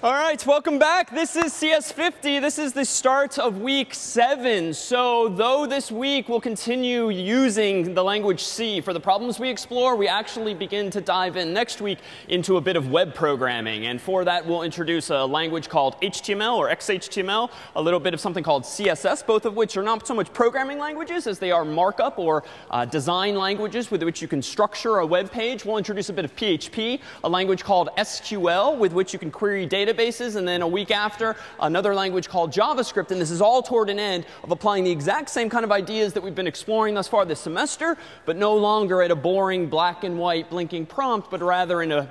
All right, welcome back. This is CS50. This is the start of week 7. So though this week we'll continue using the language C for the problems we explore, we actually begin to dive in next week into a bit of web programming. And for that, we'll introduce a language called HTML or XHTML, a little bit of something called CSS, both of which are not so much programming languages as they are markup or design languages with which you can structure a web page. We'll introduce a bit of PHP, a language called SQL with which you can query databases, and then a week after, another language called JavaScript. And this is all toward an end of applying the exact same kind of ideas that we've been exploring thus far this semester, but no longer at a boring black and white blinking prompt, but rather in a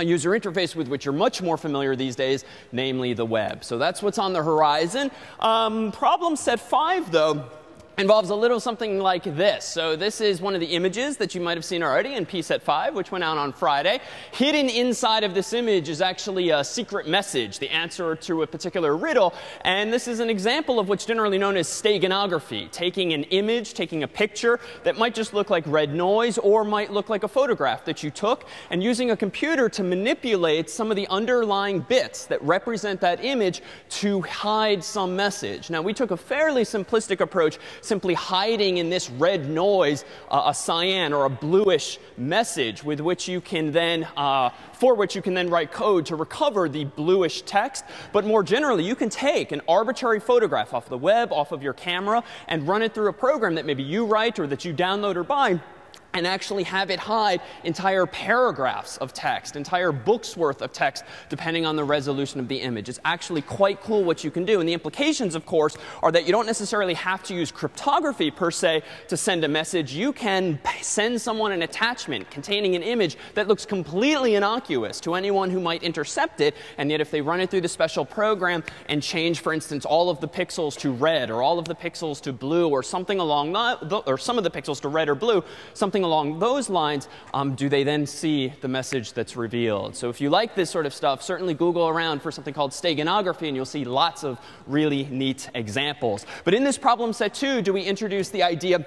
user interface with which you're much more familiar these days, namely the web. So that's what's on the horizon. Problem set 5, though, involves a little something like this. So this is one of the images that you might have seen already in pset 5, which went out on Friday. Hidden inside of this image is actually a secret message, the answer to a particular riddle. And this is an example of what's generally known as steganography, taking an image, taking a picture that might just look like red noise or might look like a photograph that you took, and using a computer to manipulate some of the underlying bits that represent that image to hide some message. Now, we took a fairly simplistic approach, simply hiding in this red noise a cyan or a bluish message with which you can then, for which you can then write code to recover the bluish text. But more generally, you can take an arbitrary photograph off the web, off of your camera, and run it through a program that maybe you write or that you download or buy, and actually have it hide entire paragraphs of text, entire books worth of text, depending on the resolution of the image. It's actually quite cool what you can do. And the implications, of course, are that you don't necessarily have to use cryptography, per se, to send a message. You can send someone an attachment containing an image that looks completely innocuous to anyone who might intercept it. And yet, if they run it through the special program and change, for instance, all of the pixels to red or all of the pixels to blue or something along or some of the pixels to red or blue, something along those lines, do they then see the message that's revealed? So if you like this sort of stuff, certainly Google around for something called steganography, and you'll see lots of really neat examples. But in this problem set 2, do we introduce the idea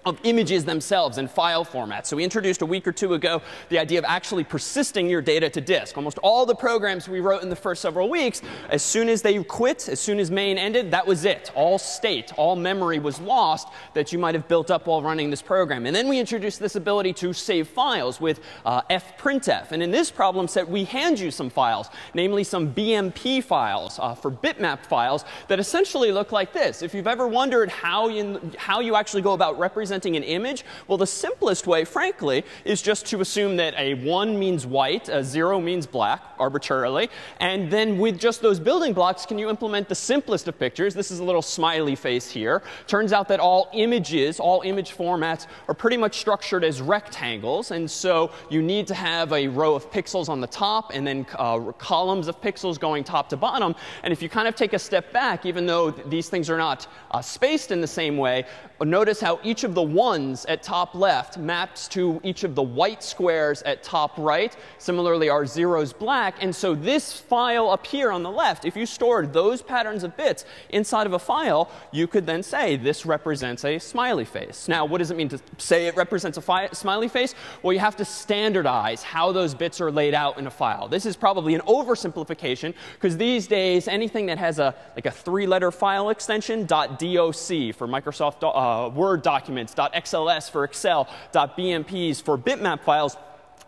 of images themselves in file format. So we introduced a week or two ago the idea of actually persisting your data to disk. Almost all the programs we wrote in the first several weeks, as soon as they quit, as soon as main ended, that was it. All state, all memory was lost that you might have built up while running this program. And then we introduced this ability to save files with fprintf. And in this problem set, we hand you some files, namely some BMP files for bitmap files that essentially look like this. If you've ever wondered how you actually go about representing an image, well, the simplest way, frankly, is just to assume that a 1 means white, a 0 means black, arbitrarily. And then with just those building blocks, can you implement the simplest of pictures? This is a little smiley face here. Turns out that all images, all image formats, are pretty much structured as rectangles. And so you need to have a row of pixels on the top and then columns of pixels going top to bottom. And if you kind of take a step back, even though these things are not spaced in the same way, notice how each of the ones at top left maps to each of the white squares at top right. Similarly, our zeros black. And so this file up here on the left, if you stored those patterns of bits inside of a file, you could then say this represents a smiley face. Now, what does it mean to say it represents a smiley face? Well, you have to standardize how those bits are laid out in a file. This is probably an oversimplification, because these days, anything that has like a 3-letter file extension, .doc for Microsoft Word documents, .xls for Excel, .bmps for bitmap files,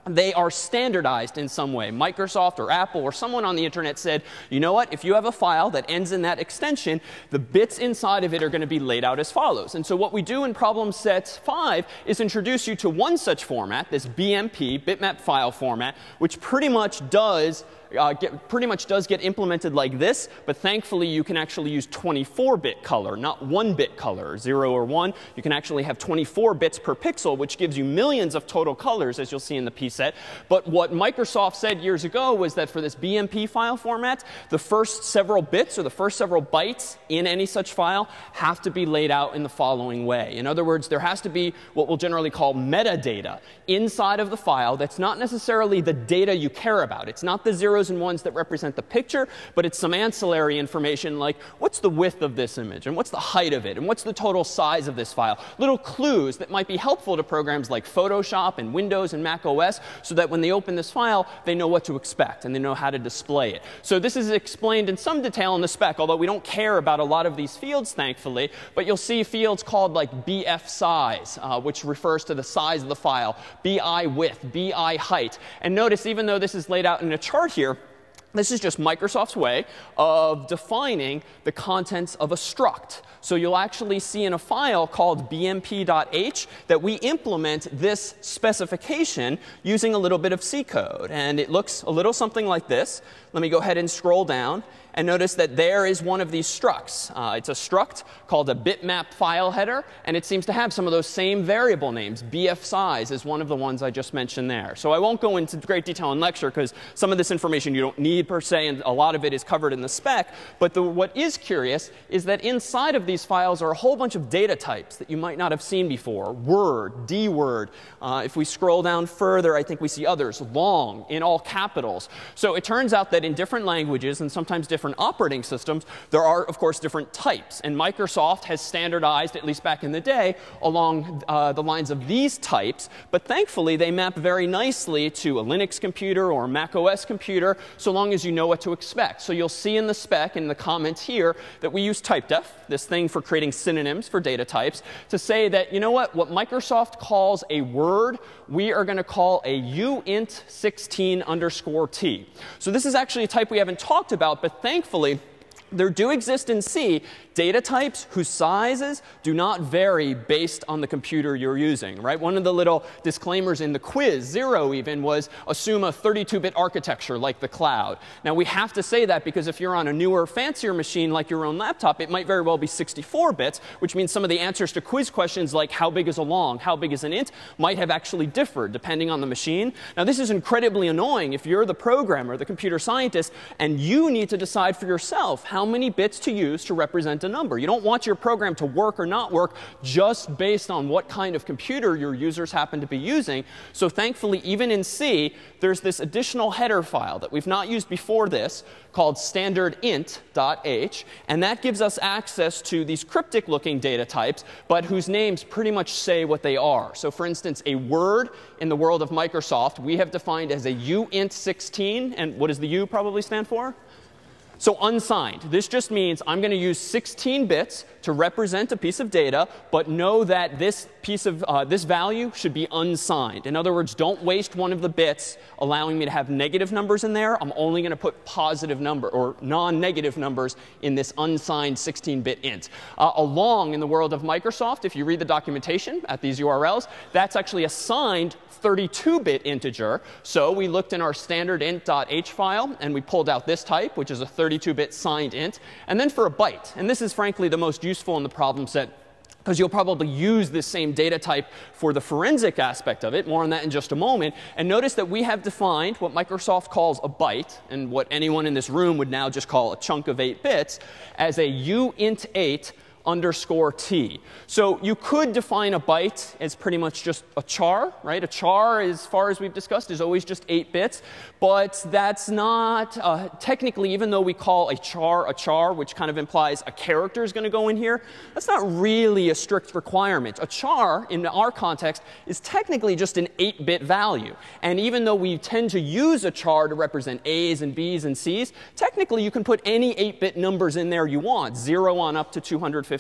they are standardized in some way. Microsoft or Apple or someone on the internet said, you know what, if you have a file that ends in that extension, the bits inside of it are going to be laid out as follows. And so what we do in problem set 5 is introduce you to one such format, this BMP, bitmap file format, which pretty much does get implemented like this, but thankfully you can actually use 24-bit color, not 1-bit color, 0 or 1. You can actually have 24 bits per pixel, which gives you millions of total colors, as you'll see in the pset. But what Microsoft said years ago was that for this BMP file format, the first several bits or the first several bytes in any such file have to be laid out in the following way. In other words, there has to be what we'll generally call metadata inside of the file that's not necessarily the data you care about. It's not the 0 zeros and ones that represent the picture, but it's some ancillary information like what's the width of this image, and what's the height of it, and what's the total size of this file. Little clues that might be helpful to programs like Photoshop and Windows and Mac OS, so that when they open this file, they know what to expect and they know how to display it. So this is explained in some detail in the spec, although we don't care about a lot of these fields, thankfully. But you'll see fields called like BF size, which refers to the size of the file, BI width, BI height. And notice, even though this is laid out in a chart here, this is just Microsoft's way of defining the contents of a struct. So you'll actually see in a file called bmp.h that we implement this specification using a little bit of C code. And it looks a little something like this. Let me go ahead and scroll down. And notice that there is one of these structs. It's a struct called a bitmap file header. And it seems to have some of those same variable names. BF size is one of the ones I just mentioned there. So I won't go into great detail in lecture, because some of this information you don't need per se, and a lot of it is covered in the spec. But what is curious is that inside of these files are a whole bunch of data types that you might not have seen before. Word, dword. If we scroll down further, I think we see others. Long, in all capitals. So it turns out that in different languages, and sometimes different operating systems, there are, of course, different types. And Microsoft has standardized, at least back in the day, along the lines of these types. But thankfully, they map very nicely to a Linux computer or a Mac OS computer, so long as you know what to expect. So you'll see in the spec, in the comments here, that we use typedef, this thing for creating synonyms for data types, to say that, you know what Microsoft calls a word, we are going to call a uint16_t. So this is actually a type we haven't talked about, but thankfully, there do exist in C data types whose sizes do not vary based on the computer you're using, right? One of the little disclaimers in the quiz, 0 even, was assume a 32-bit architecture like the cloud. Now, we have to say that because if you're on a newer, fancier machine like your own laptop, it might very well be 64 bits, which means some of the answers to quiz questions like how big is a long, how big is an int, might have actually differed depending on the machine. Now, this is incredibly annoying if you're the programmer, the computer scientist, and you need to decide for yourself how many bits to use to represent a number. You don't want your program to work or not work just based on what kind of computer your users happen to be using. So thankfully, even in C, there's this additional header file that we've not used before this called standardint.h. And that gives us access to these cryptic-looking data types, but whose names pretty much say what they are. So for instance, a word in the world of Microsoft, we have defined as a uint16. And what does the U probably stand for? So unsigned. This just means I'm going to use 16 bits to represent a piece of data, but know that this this value should be unsigned. In other words, don't waste one of the bits allowing me to have negative numbers in there. I'm only going to put positive number or non-negative numbers in this unsigned 16-bit int. A long in the world of Microsoft, if you read the documentation at these URLs, that's actually a signed 32-bit integer. So we looked in our standard int.h file, and we pulled out this type, which is a 32-bit signed int. And then for a byte, and this is frankly the most useful in the problem set, because you'll probably use this same data type for the forensic aspect of it. More on that in just a moment. And notice that we have defined what Microsoft calls a byte, and what anyone in this room would now just call a chunk of 8 bits, as a uint8 underscore t. So you could define a byte as pretty much just a char, right? A char, as far as we've discussed, is always just 8 bits. But that's not technically, even though we call a char, which kind of implies a character is going to go in here, that's not really a strict requirement. A char, in our context, is technically just an 8-bit value. And even though we tend to use a char to represent A's and B's and C's, technically you can put any 8-bit numbers in there you want, 0 on up to 255.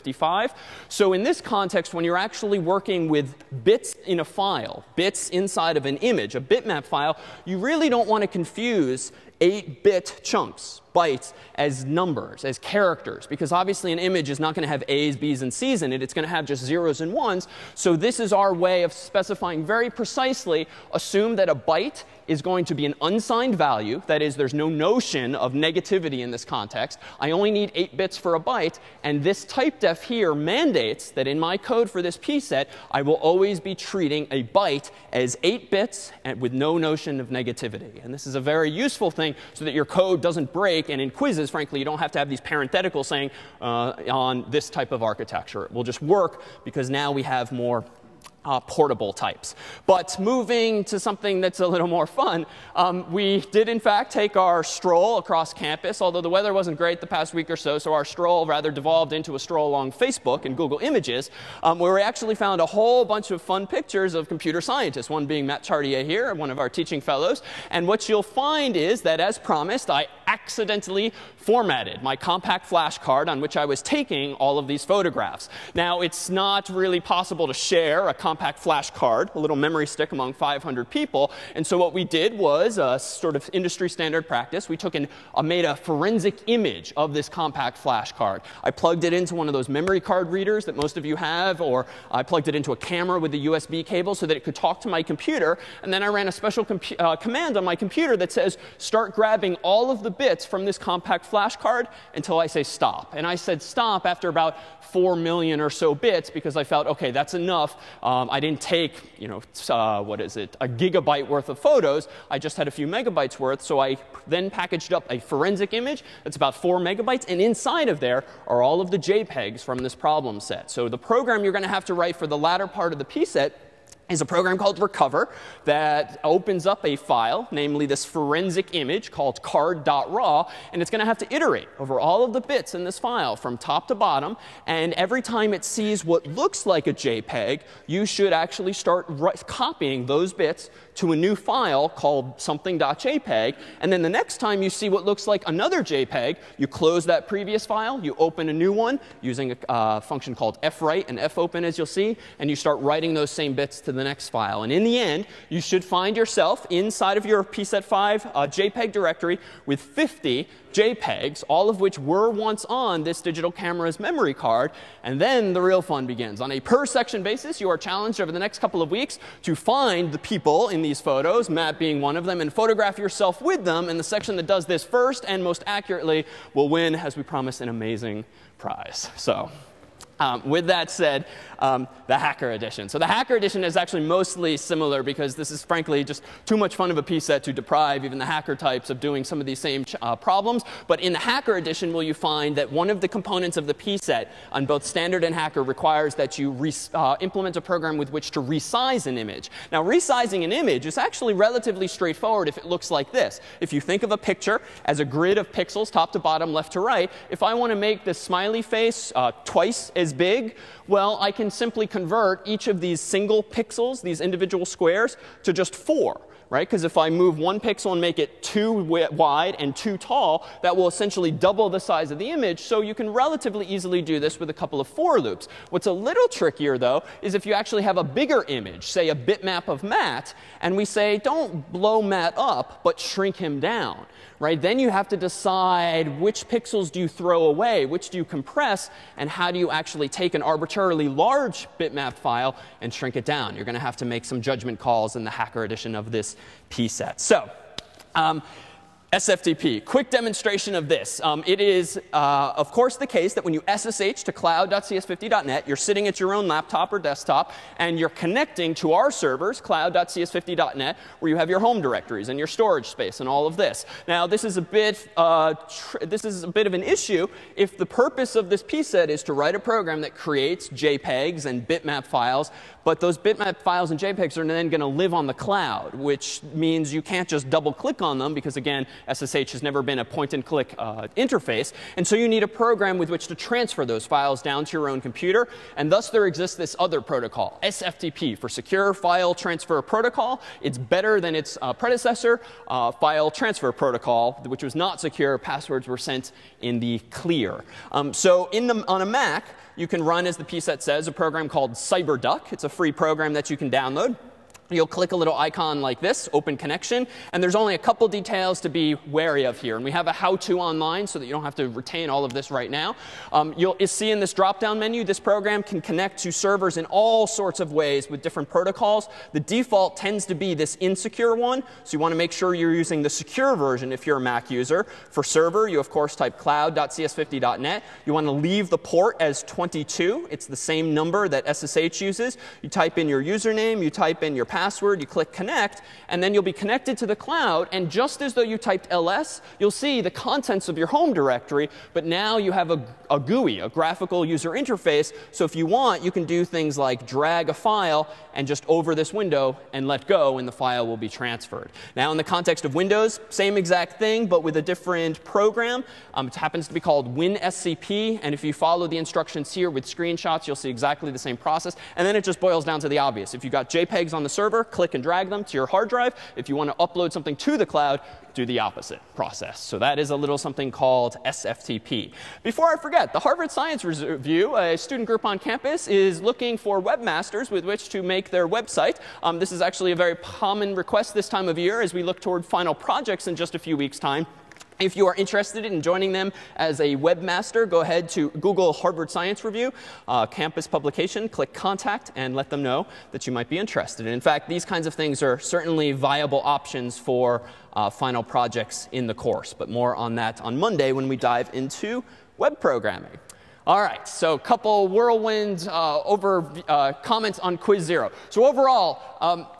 So in this context, when you're actually working with bits in a file, bits inside of an image, a bitmap file, you really don't want to confuse 8-bit chunks, bytes, as numbers, as characters, because obviously an image is not going to have A's, B's, and C's in it. It's going to have just zeros and ones. So this is our way of specifying very precisely, assume that a byte is going to be an unsigned value. That is, there's no notion of negativity in this context. I only need 8 bits for a byte. And this typedef here mandates that in my code for this p set, I will always be treating a byte as 8 bits and with no notion of negativity. And this is a very useful thing so that your code doesn't break. And in quizzes, frankly, you don't have to have these parentheticals saying on this type of architecture. It will just work because now we have more portable types. But moving to something that's a little more fun, we did in fact take our stroll across campus, although the weather wasn't great the past week or so, so our stroll rather devolved into a stroll along Facebook and Google Images, where we actually found a whole bunch of fun pictures of computer scientists, one being Matt Chartier here, one of our teaching fellows. And what you'll find is that, as promised, I accidentally formatted my compact flash card on which I was taking all of these photographs. Now, it's not really possible to share a compact flash card, a little memory stick, among 500 people. And so what we did was a sort of industry standard practice. We took and made a forensic image of this compact flash card. I plugged it into one of those memory card readers that most of you have, or I plugged it into a camera with the USB cable so that it could talk to my computer. And then I ran a special command on my computer that says, start grabbing all of the bits from this compact flash card until I say stop. And I said stop after about 4 million or so bits because I felt, OK, that's enough. I didn't take, what is it, a gigabyte worth of photos. I just had a few megabytes worth. So I then packaged up a forensic image that's about 4 megabytes. And inside of there are all of the JPEGs from this problem set. So the program you're going to have to write for the latter part of the P set is a program called recover that opens up a file, namely this forensic image called card.raw. And it's going to have to iterate over all of the bits in this file from top to bottom. And every time it sees what looks like a JPEG, you should actually start copying those bits to a new file called something.jpg. And then the next time you see what looks like another JPEG, you close that previous file, you open a new one using a function called fwrite and fopen, as you'll see, and you start writing those same bits to the next file. And in the end, you should find yourself inside of your pset5 JPEG directory with 50 JPEGs, all of which were once on this digital camera's memory card. And then the real fun begins. On a per section basis, you are challenged over the next couple of weeks to find the people in these photos, Matt being one of them, and photograph yourself with them. And the section that does this first and most accurately will win, as we promised, an amazing prize. So with that said, the hacker edition. So the hacker edition is actually mostly similar because this is frankly just too much fun of a P set to deprive even the hacker types of doing some of these same problems. But in the hacker edition, will you find that one of the components of the P set on both standard and hacker requires that you implement a program with which to resize an image. Now, resizing an image is actually relatively straightforward if it looks like this. If you think of a picture as a grid of pixels, top to bottom, left to right, if I want to make this smiley face twice as big, well, I can simply convert each of these single pixels, these individual squares, to just 4. Right? Because if I move one pixel and make it too wide and too tall, that will essentially double the size of the image. So you can relatively easily do this with a couple of for loops. What's a little trickier, though, is if you actually have a bigger image, say a bitmap of Matt, and we say, don't blow Matt up, but shrink him down. Right? Then you have to decide which pixels do you throw away, which do you compress, and how do you actually take an arbitrarily large bitmap file and shrink it down. You're going to have to make some judgment calls in the hacker edition of this P set. So SFTP, quick demonstration of this. It is, of course, the case that when you SSH to cloud.cs50.net, you're sitting at your own laptop or desktop, and you're connecting to our servers, cloud.cs50.net, where you have your home directories and your storage space and all of this. Now, this is a bit of an issue if the purpose of this P set is to write a program that creates JPEGs and bitmap files, but those bitmap files and JPEGs are then going to live on the cloud, which means you can't just double-click on them because, again, SSH has never been a point-and-click interface. And so you need a program with which to transfer those files down to your own computer. And thus there exists this other protocol, SFTP, for Secure File Transfer Protocol. It's better than its predecessor, File Transfer Protocol, which was not secure. Passwords were sent in the clear. So on a Mac, you can run, as the P set says, a program called Cyberduck. It's a free program that you can download. You'll click a little icon like this, Open Connection, and there's only a couple details to be wary of here. And we have a how-to online so that you don't have to retain all of this right now. You'll see in this drop-down menu, this program can connect to servers in all sorts of ways with different protocols. The default tends to be this insecure one, so you want to make sure you're using the secure version if you're a Mac user. For server, you, of course, type cloud.cs50.net. You want to leave the port as 22. It's the same number that SSH uses. You type in your username. You type in your password, you click connect, and then you'll be connected to the cloud. And just as though you typed ls, you'll see the contents of your home directory. But now you have a GUI, a graphical user interface. So if you want, you can do things like drag a file and just over this window and let go, and the file will be transferred. Now, in the context of Windows, same exact thing, but with a different program. It happens to be called WinSCP. And if you follow the instructions here with screenshots, you'll see exactly the same process. And then it just boils down to the obvious. If you've got JPEGs on the server, click and drag them to your hard drive. If you want to upload something to the cloud, do the opposite process. So that is a little something called SFTP. Before I forget, the Harvard Science Review, a student group on campus, is looking for webmasters with which to make their website. This is actually a very common request this time of year as we look toward final projects in just a few weeks' time. If you are interested in joining them as a webmaster, go ahead to Google Harvard Science Review, campus publication, click contact, and let them know that you might be interested. And in fact, these kinds of things are certainly viable options for final projects in the course. But more on that on Monday when we dive into web programming. All right, so a couple whirlwind comments on quiz 0. So overall,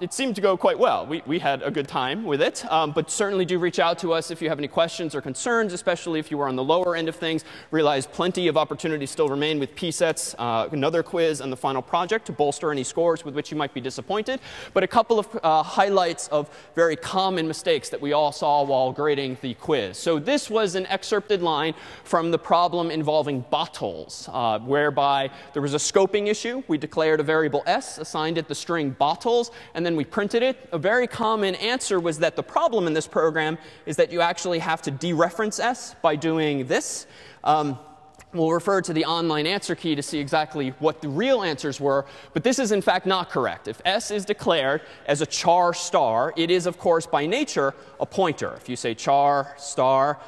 it seemed to go quite well. We had a good time with it. But certainly do reach out to us if you have any questions or concerns, especially if you were on the lower end of things. Realize plenty of opportunities still remain with PSETs, another quiz, and the final project to bolster any scores with which you might be disappointed. But a couple of highlights of very common mistakes that we all saw while grading the quiz. So this was an excerpted line from the problem involving bottles. Whereby there was a scoping issue. We declared a variable s, assigned it the string bottles, and then we printed it. A very common answer was that the problem in this program is that you actually have to dereference s by doing this. We'll refer to the online answer key to see exactly what the real answers were. But this is, in fact, not correct. If s is declared as a char star, it is, of course, by nature, a pointer. If you say char star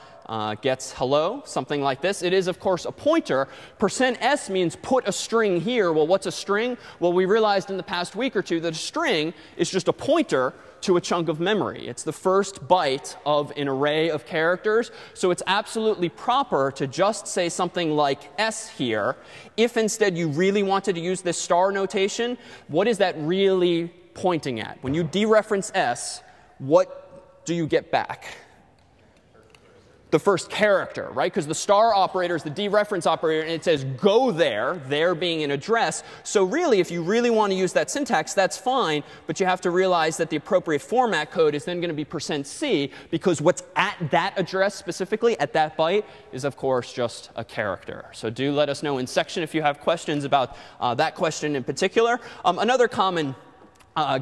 gets hello, something like this, it is, of course, a pointer. %s means put a string here. Well, what's a string? Well, we realized in the past week or two that a string is just a pointer to a chunk of memory. It's the first byte of an array of characters. So it's absolutely proper to just say something like s here. If instead you really wanted to use this star notation, what is that really pointing at? When you dereference s, what do you get back? The first character, right? Because the star operator is the dereference operator, and it says go there being an address. So really, if you really want to use that syntax, that's fine. But you have to realize that the appropriate format code is then going to be %c, because what's at that address specifically, at that byte, is, of course, just a character. So do let us know in section if you have questions about that question in particular. Another common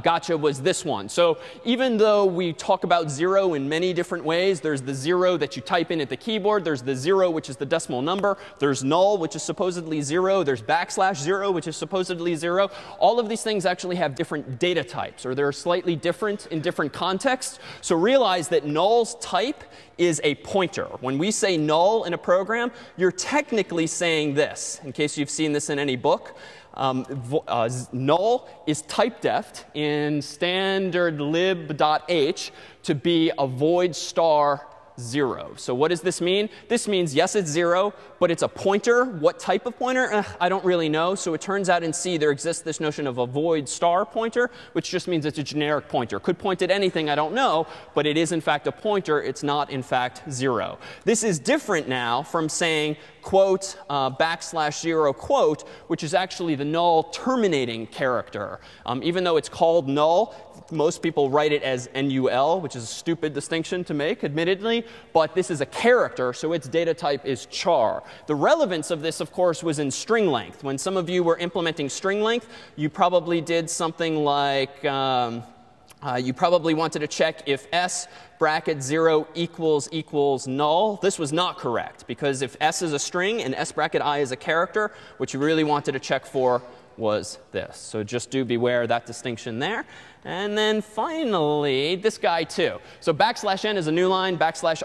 gotcha was this one. So even though we talk about 0 in many different ways, there's the 0 that you type in at the keyboard. There's the 0, which is the decimal number. There's null, which is supposedly 0. There's \0, which is supposedly 0. All of these things actually have different data types, or they're slightly different in different contexts. So realize that null's type is a pointer. When we say null in a program, you're technically saying this, in case you've seen this in any book. Null is typedeft in standard lib.h to be a void star 0. So what does this mean? This means, yes, it's 0, but it's a pointer. What type of pointer? I don't really know. So it turns out in C there exists this notion of a void star pointer, which just means it's a generic pointer. Could point at anything, I don't know, but it is in fact a pointer. It's not in fact 0. This is different now from saying quote \0 quote, which is actually the null terminating character. Even though it's called null, most people write it as NUL, which is a stupid distinction to make, admittedly. But this is a character, so its data type is char. The relevance of this, of course, was in string length. When some of you were implementing string length, you probably did something like you probably wanted to check if s bracket 0 equals null. This was not correct, because if s is a string and s bracket I is a character, what you really wanted to check for was this. So just do beware that distinction there. And then finally, this guy too. So \n is a new line.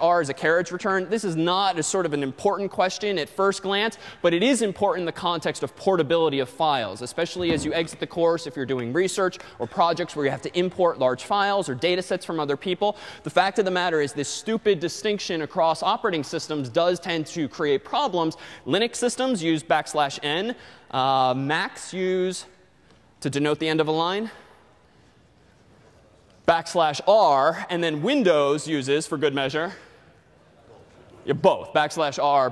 \r is a carriage return. This is not a sort of an important question at first glance, but it is important in the context of portability of files, especially as you exit the course if you're doing research or projects where you have to import large files or data sets from other people. The fact of the matter is this stupid distinction across operating systems does tend to create problems. Linux systems use \n. Macs use, to denote the end of a line, \r, and then Windows uses, for good measure, both, \r,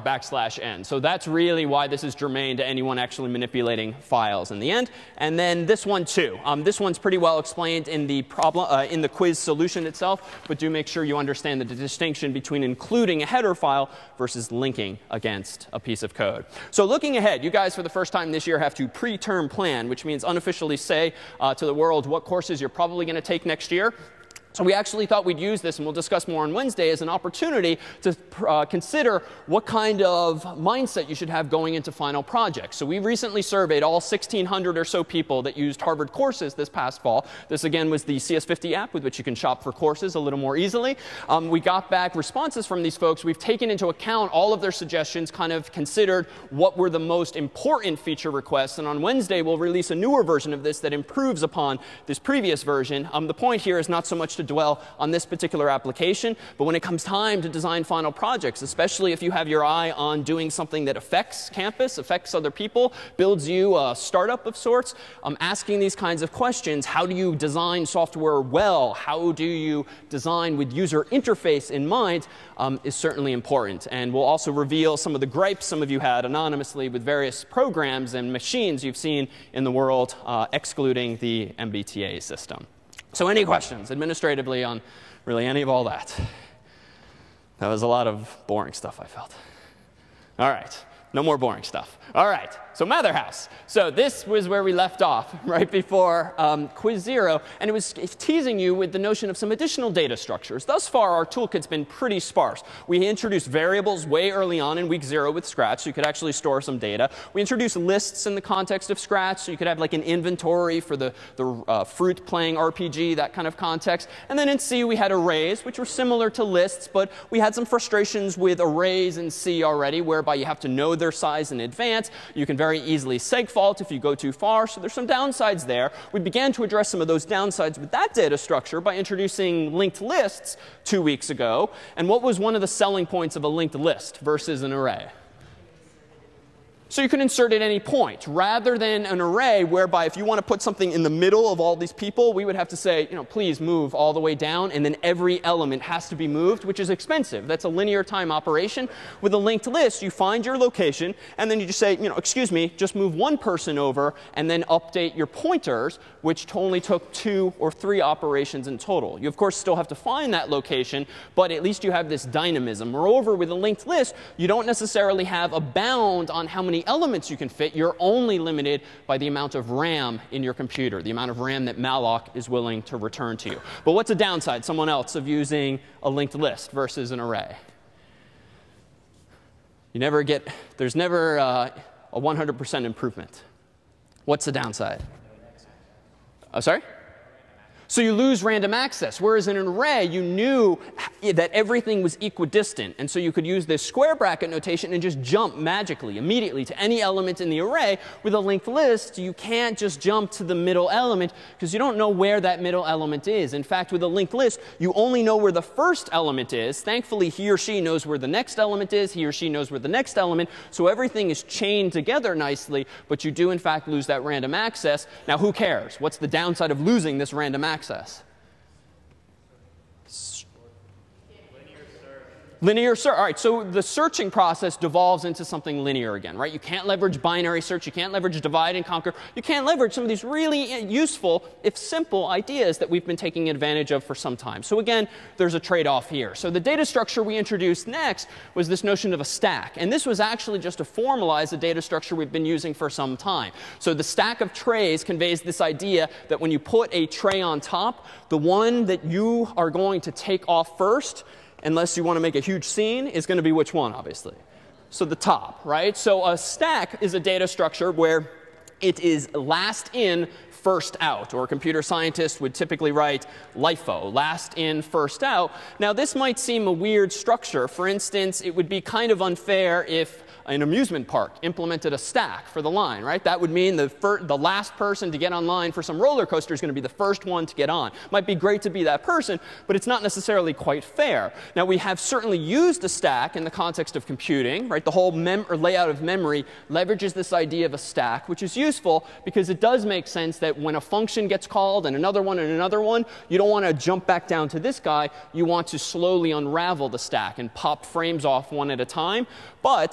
\n. So that's really why this is germane to anyone actually manipulating files in the end. And then this one too. This one's pretty well explained in the problem in the quiz solution itself, but do make sure you understand the distinction between including a header file versus linking against a piece of code. So looking ahead, you guys for the first time this year have to pre-term plan, which means unofficially say to the world what courses you're probably going to take next year. So we actually thought we'd use this, and we'll discuss more on Wednesday, as an opportunity to consider what kind of mindset you should have going into final projects. So we recently surveyed all 1,600 or so people that used Harvard courses this past fall. This, again, was the CS50 app with which you can shop for courses a little more easily. We got back responses from these folks. We've taken into account all of their suggestions, kind of considered what were the most important feature requests. And on Wednesday, we'll release a newer version of this that improves upon this previous version. The point here is not so much to dwell on this particular application, but when it comes time to design final projects, especially if you have your eye on doing something that affects campus, affects other people, builds you a startup of sorts, asking these kinds of questions, how do you design software well, how do you design with user interface in mind, is certainly important. And we'll also reveal some of the gripes some of you had anonymously with various programs and machines you've seen in the world, excluding the MBTA system. So any questions administratively on really any of all that? That was a lot of boring stuff, I felt. All right. No more boring stuff. All right. So Matherhouse. So this was where we left off right before quiz 0. And it was teasing you with the notion of some additional data structures. Thus far, our toolkit's been pretty sparse. We introduced variables way early on in week 0 with Scratch, so you could actually store some data. We introduced lists in the context of Scratch, so you could have like an inventory for the fruit playing RPG, that kind of context. And then in C, we had arrays, which were similar to lists, but we had some frustrations with arrays in C already, whereby you have to know their size in advance. You can very easily segfault if you go too far. So there's some downsides there. We began to address some of those downsides with that data structure by introducing linked lists 2 weeks ago. And what was one of the selling points of a linked list versus an array? So you can insert at any point, rather than an array whereby if you want to put something in the middle of all these people, we would have to say, please move all the way down, and then every element has to be moved, which is expensive. That's a linear time operation. With a linked list, you find your location, and then you just say, excuse me, just move one person over, and then update your pointers, which only took 2 or 3 operations in total. You, of course, still have to find that location, but at least you have this dynamism. Moreover, with a linked list, you don't necessarily have a bound on how many elements you can fit. You're only limited by the amount of RAM in your computer, the amount of RAM that malloc is willing to return to you. But what's a downside, someone else, of using a linked list versus an array? There's never a 100% improvement. What's the downside? Sorry? So you lose random access, whereas in an array, you knew that everything was equidistant. And so you could use this square bracket notation and just jump magically, immediately, to any element in the array. With a linked list, you can't just jump to the middle element because you don't know where that middle element is. In fact, with a linked list, you only know where the first element is. Thankfully, he or she knows where the next element is. He or she knows where the next element. So everything is chained together nicely, but you do, in fact, lose that random access. Now, who cares? What's the downside of losing this random access? Linear search. All right, so the searching process devolves into something linear again, right? You can't leverage binary search. You can't leverage divide and conquer. You can't leverage some of these really useful, if simple, ideas that we've been taking advantage of for some time. So again, there's a trade-off here. So the data structure we introduced next was this notion of a stack. And this was actually just to formalize the data structure we've been using for some time. So the stack of trays conveys this idea that when you put a tray on top, the one that you are going to take off first, unless you want to make a huge scene, is going to be which one, obviously? So the top, right? So a stack is a data structure where it is last in, first out. Or a computer scientist would typically write LIFO, last in, first out. Now, this might seem a weird structure. For instance, it would be kind of unfair if an amusement park implemented a stack for the line, right? That would mean the last person to get online for some roller coaster is going to be the first one to get on. Might be great to be that person, but it's not necessarily quite fair. Now, we have certainly used a stack in the context of computing, right? The whole layout of memory leverages this idea of a stack, which is useful. useful because it does make sense that when a function gets called and another one, you don't want to jump back down to this guy. You want to slowly unravel the stack and pop frames off one at a time. But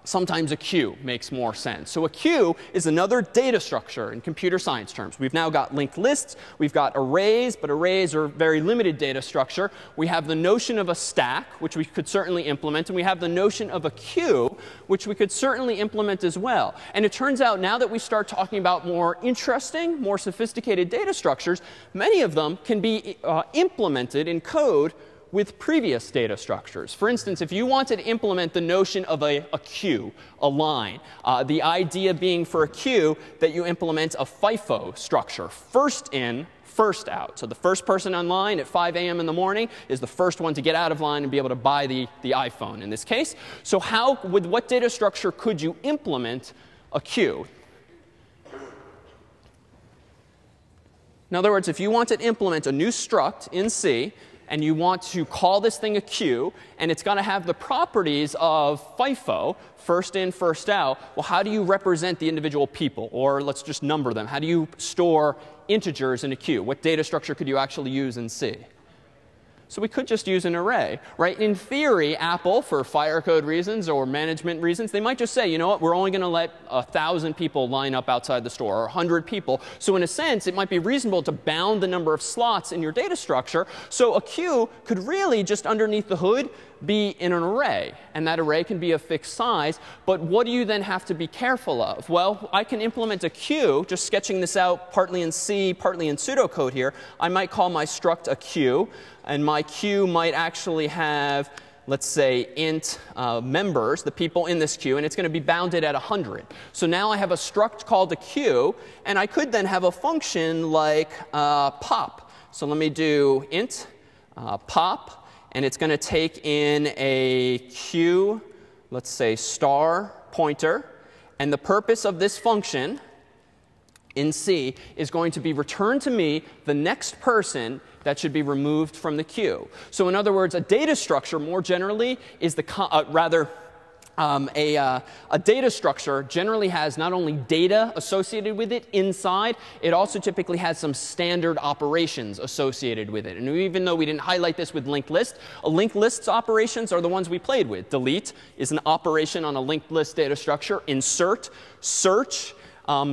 sometimes a queue makes more sense. So a queue is another data structure in computer science terms. We've now got linked lists. We've got arrays, but arrays are a very limited data structure. We have the notion of a stack, which we could certainly implement. And we have the notion of a queue, which we could certainly implement as well. And it turns out now that we start talking about more interesting, more sophisticated data structures, many of them can be implemented in code with previous data structures. For instance, if you wanted to implement the notion of a queue, a line, the idea being for a queue that you implement a FIFO structure, first in, first out. So the first person on line at 5 a.m. in the morning is the first one to get out of line and be able to buy the iPhone in this case. So with what data structure could you implement a queue? In other words, if you want to implement a new struct in C, and you want to call this thing a queue, and it's going to have the properties of FIFO, first in, first out, well, how do you represent the individual people? Or let's just number them. How do you store integers in a queue? What data structure could you actually use in C? So we could just use an array, right? In theory, Apple, for fire code reasons or management reasons, they might just say, you know what, we're only going to let 1,000 people line up outside the store, or 100 people. So in a sense, it might be reasonable to bound the number of slots in your data structure. So a queue could really, just underneath the hood, be in an array. And that array can be a fixed size. But what do you then have to be careful of? Well, I can implement a queue, just sketching this out partly in C, partly in pseudocode here. I might call my struct a queue. And my queue might actually have, let's say, int members, the people in this queue. And it's going to be bounded at 100. So now I have a struct called a queue. And I could then have a function like pop. So let me do int pop. And it's going to take in a queue, let's say star pointer. And the purpose of this function in C is going to be return to me the next person that should be removed from the queue. So in other words, a data structure more generally is a data structure generally has not only data associated with it inside, it also typically has some standard operations associated with it. And even though we didn't highlight this with linked list, a linked list's operations are the ones we played with. Delete is an operation on a linked list data structure. Insert, search,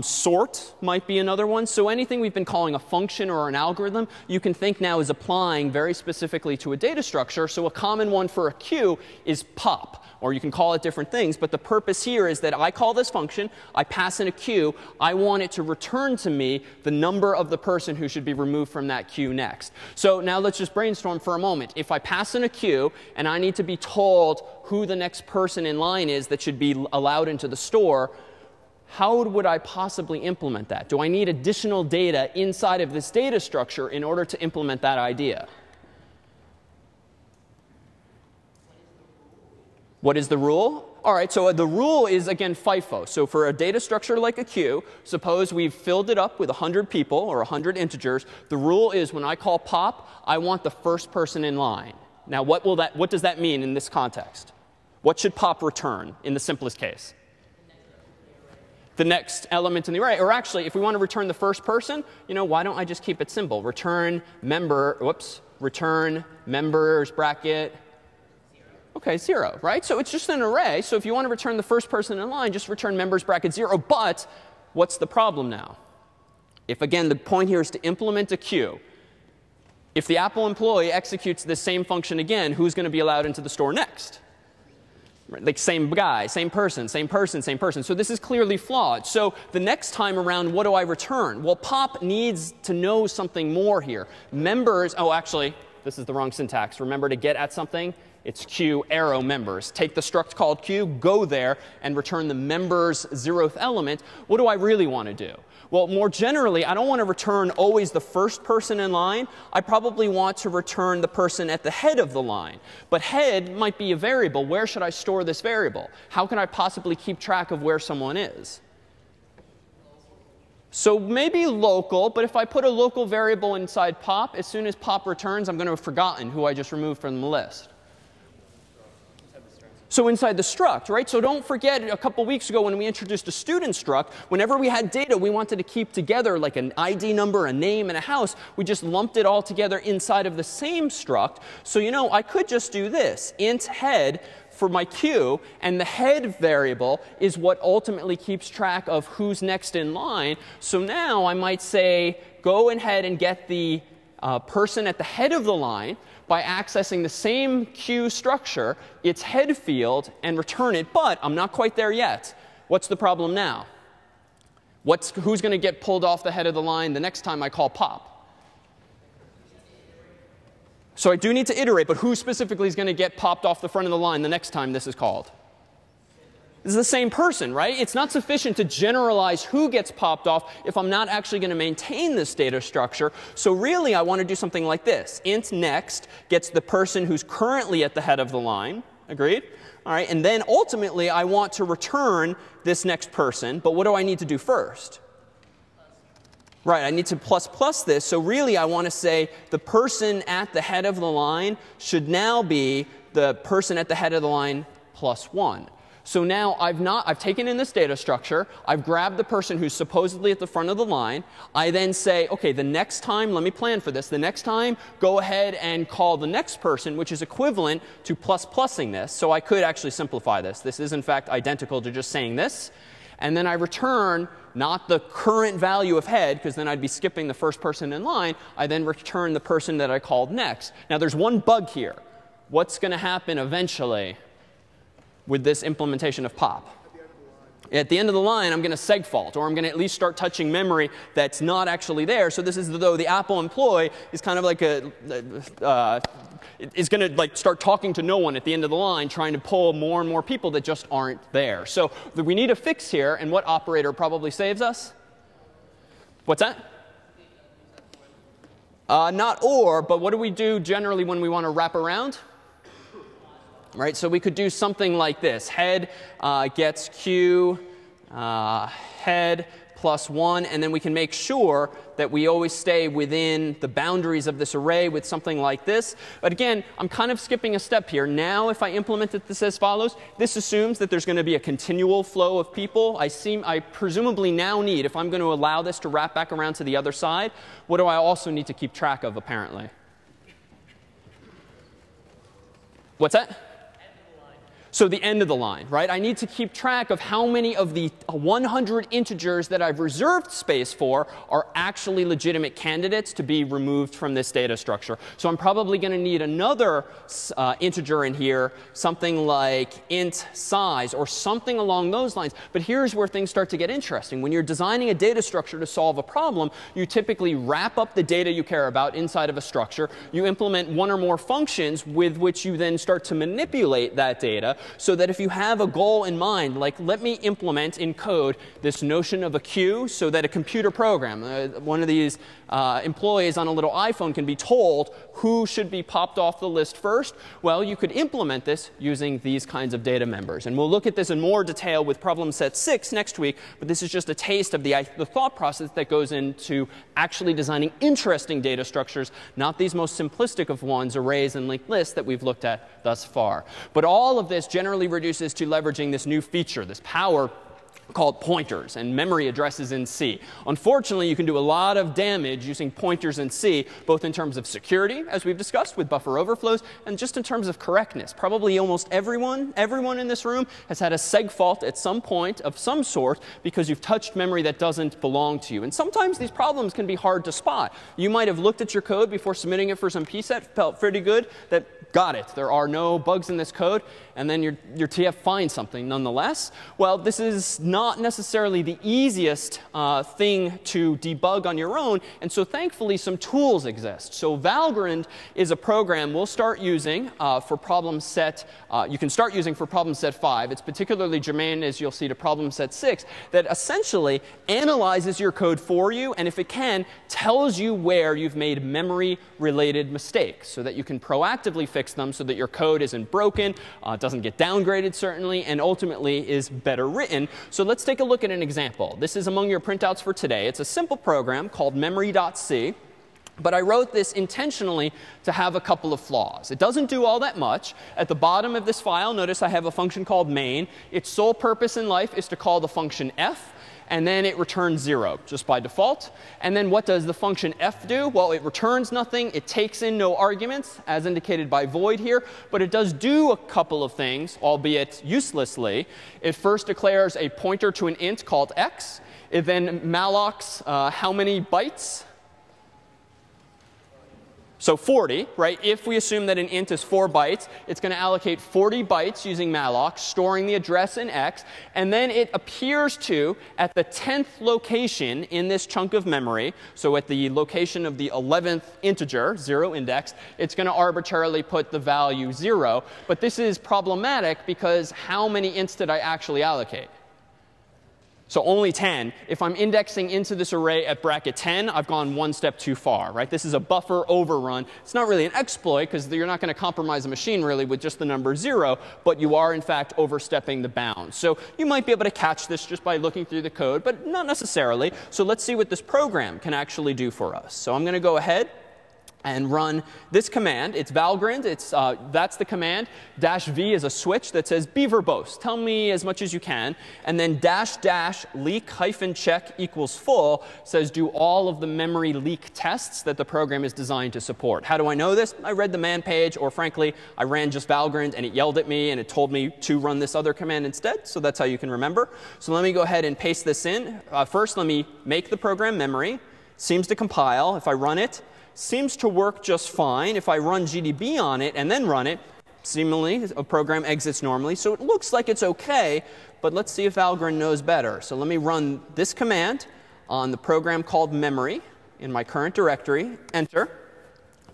sort might be another one. So anything we've been calling a function or an algorithm, you can think now is applying very specifically to a data structure. So a common one for a queue is pop. Or you can call it different things. But the purpose here is that I call this function. I pass in a queue. I want it to return to me the number of the person who should be removed from that queue next. So now let's just brainstorm for a moment. If I pass in a queue and I need to be told who the next person in line is that should be allowed into the store, how would I possibly implement that? Do I need additional data inside of this data structure in order to implement that idea? What is the rule? All right, so the rule is, again, FIFO. So for a data structure like a queue, suppose we've filled it up with 100 people or 100 integers. The rule is when I call pop, I want the first person in line. Now, what does that mean in this context? What should pop return in the simplest case? The next element in the array. Or actually, if we want to return the first person, why don't I just keep it simple? Return return members bracket. OK, 0, right? So it's just an array. So if you want to return the first person in line, just return members bracket 0. But what's the problem now? If, again, the point here is to implement a queue, if the Apple employee executes this same function again, who's going to be allowed into the store next? Like same guy, same person, same person, same person. So this is clearly flawed. So the next time around, what do I return? Well, pop needs to know something more here. Members, oh, actually, this is the wrong syntax. Remember to get at something. It's queue arrow members. Take the struct called queue, go there, and return the members 0th element. What do I really want to do? Well, more generally, I don't want to return always the first person in line. I probably want to return the person at the head of the line. But head might be a variable. Where should I store this variable? How can I possibly keep track of where someone is? So maybe local. But if I put a local variable inside pop, as soon as pop returns, I'm going to have forgotten who I just removed from the list. So So inside the struct, right? So don't forget a couple weeks ago when we introduced a student struct, whenever we had data we wanted to keep together, like an ID number, a name, and a house, we just lumped it all together inside of the same struct. So I could just do this, int head for my queue, and the head variable is what ultimately keeps track of who's next in line. So now I might say, go ahead and get the person at the head of the line by accessing the same queue structure, its head field, and return it. But I'm not quite there yet. What's the problem now? Who's going to get pulled off the head of the line the next time I call pop? So I do need to iterate, but who specifically is going to get popped off the front of the line the next time this is called? This is the same person, right? It's not sufficient to generalize who gets popped off if I'm not actually going to maintain this data structure. So really, I want to do something like this. Int next gets the person who's currently at the head of the line. Agreed? All right. And then ultimately, I want to return this next person. But what do I need to do first? Right, I need to plus this. So really, I want to say the person at the head of the line should now be the person at the head of the line plus 1. So now I've taken in this data structure. I've grabbed the person who's supposedly at the front of the line. I then say, OK, the next time, let me plan for this. The next time, go ahead and call the next person, which is equivalent to plussing this. So I could actually simplify this. This is, in fact, identical to just saying this. And then I return not the current value of head, because then I'd be skipping the first person in line. I then return the person that I called next. Now, there's one bug here. What's going to happen eventually with this implementation of pop? At the end of the line, I'm going to segfault, or I'm going to at least start touching memory that's not actually there. So this is as though the Apple employee is kind of like is going to like start talking to no one at the end of the line, trying to pull more and more people that just aren't there. So we need a fix here. And what operator probably saves us? What's that? Not or, but what do we do generally when we want to wrap around? Right, so we could do something like this. Head gets q head plus 1. And then we can make sure that we always stay within the boundaries of this array with something like this. But again, I'm kind of skipping a step here. Now, if I implemented this as follows, this assumes that there's going to be a continual flow of people. I presumably now need, if I'm going to allow this to wrap back around to the other side, what do I also need to keep track of, apparently? What's that? So the end of the line, right? I need to keep track of how many of the 100 integers that I've reserved space for are actually legitimate candidates to be removed from this data structure. So I'm probably going to need another integer in here, something like int size or something along those lines. But here's where things start to get interesting. When you're designing a data structure to solve a problem, you typically wrap up the data you care about inside of a structure. You implement one or more functions with which you then start to manipulate that data, so that if you have a goal in mind, like let me implement in code this notion of a queue so that a computer program, one of these employees on a little iPhone can be told who should be popped off the list first, well, you could implement this using these kinds of data members. And we'll look at this in more detail with problem set 6 next week. But this is just a taste of the thought process that goes into actually designing interesting data structures, not these most simplistic of ones, arrays and linked lists that we've looked at thus far. But all of this generally reduces to leveraging this new feature, this power called pointers and memory addresses in C. Unfortunately, you can do a lot of damage using pointers in C, both in terms of security, as we've discussed with buffer overflows, and just in terms of correctness. Probably almost everyone in this room has had a segfault at some point of some sort because you've touched memory that doesn't belong to you. And sometimes these problems can be hard to spot. You might have looked at your code before submitting it for some pset, felt pretty good that got it. There are no bugs in this code. And then your TF finds something nonetheless. Well, this is not necessarily the easiest thing to debug on your own. And so thankfully, some tools exist. So Valgrind is a program we'll start using for problem set. You can start using for problem set 5. It's particularly germane, as you'll see, to problem set 6, that essentially analyzes your code for you. And if it can, tells you where you've made memory-related mistakes so that you can proactively fix them so that your code isn't broken, doesn't get downgraded, certainly, and ultimately is better written. So let's take a look at an example. This is among your printouts for today. It's a simple program called memory.c. But I wrote this intentionally to have a couple of flaws. It doesn't do all that much. At the bottom of this file, notice I have a function called main. Its sole purpose in life is to call the function f. And then it returns 0 just by default. And then what does the function f do? Well, it returns nothing. It takes in no arguments, as indicated by void here. But it does do a couple of things, albeit uselessly. It first declares a pointer to an int called x. It then mallocs how many bytes? So 40, right? If we assume that an int is 4 bytes, it's going to allocate 40 bytes using malloc, storing the address in x. And then it appears to, at the 10th location in this chunk of memory, so at the location of the 11th integer, 0 index, it's going to arbitrarily put the value 0. But this is problematic because how many ints did I actually allocate? So only 10. If I'm indexing into this array at bracket 10, I've gone one step too far, right? This is a buffer overrun. It's not really an exploit because you're not going to compromise a machine really with just the number 0, but you are in fact overstepping the bounds. So you might be able to catch this just by looking through the code, but not necessarily. So let's see what this program can actually do for us. So I'm going to go ahead and run this command. It's Valgrind. That's the command. -v is a switch that says be verbose. Tell me as much as you can. And then --leak-check equals full says do all of the memory leak tests that the program is designed to support. How do I know this? I read the man page, or frankly, I ran just Valgrind and it yelled at me and it told me to run this other command instead. So that's how you can remember. So let me go ahead and paste this in. First, let me make the program memory. Seems to compile. If I run it, seems to work just fine. If I run GDB on it and then run it, seemingly a program exits normally. So it looks like it's OK. But let's see if Valgrind knows better. So let me run this command on the program called memory in my current directory. Enter.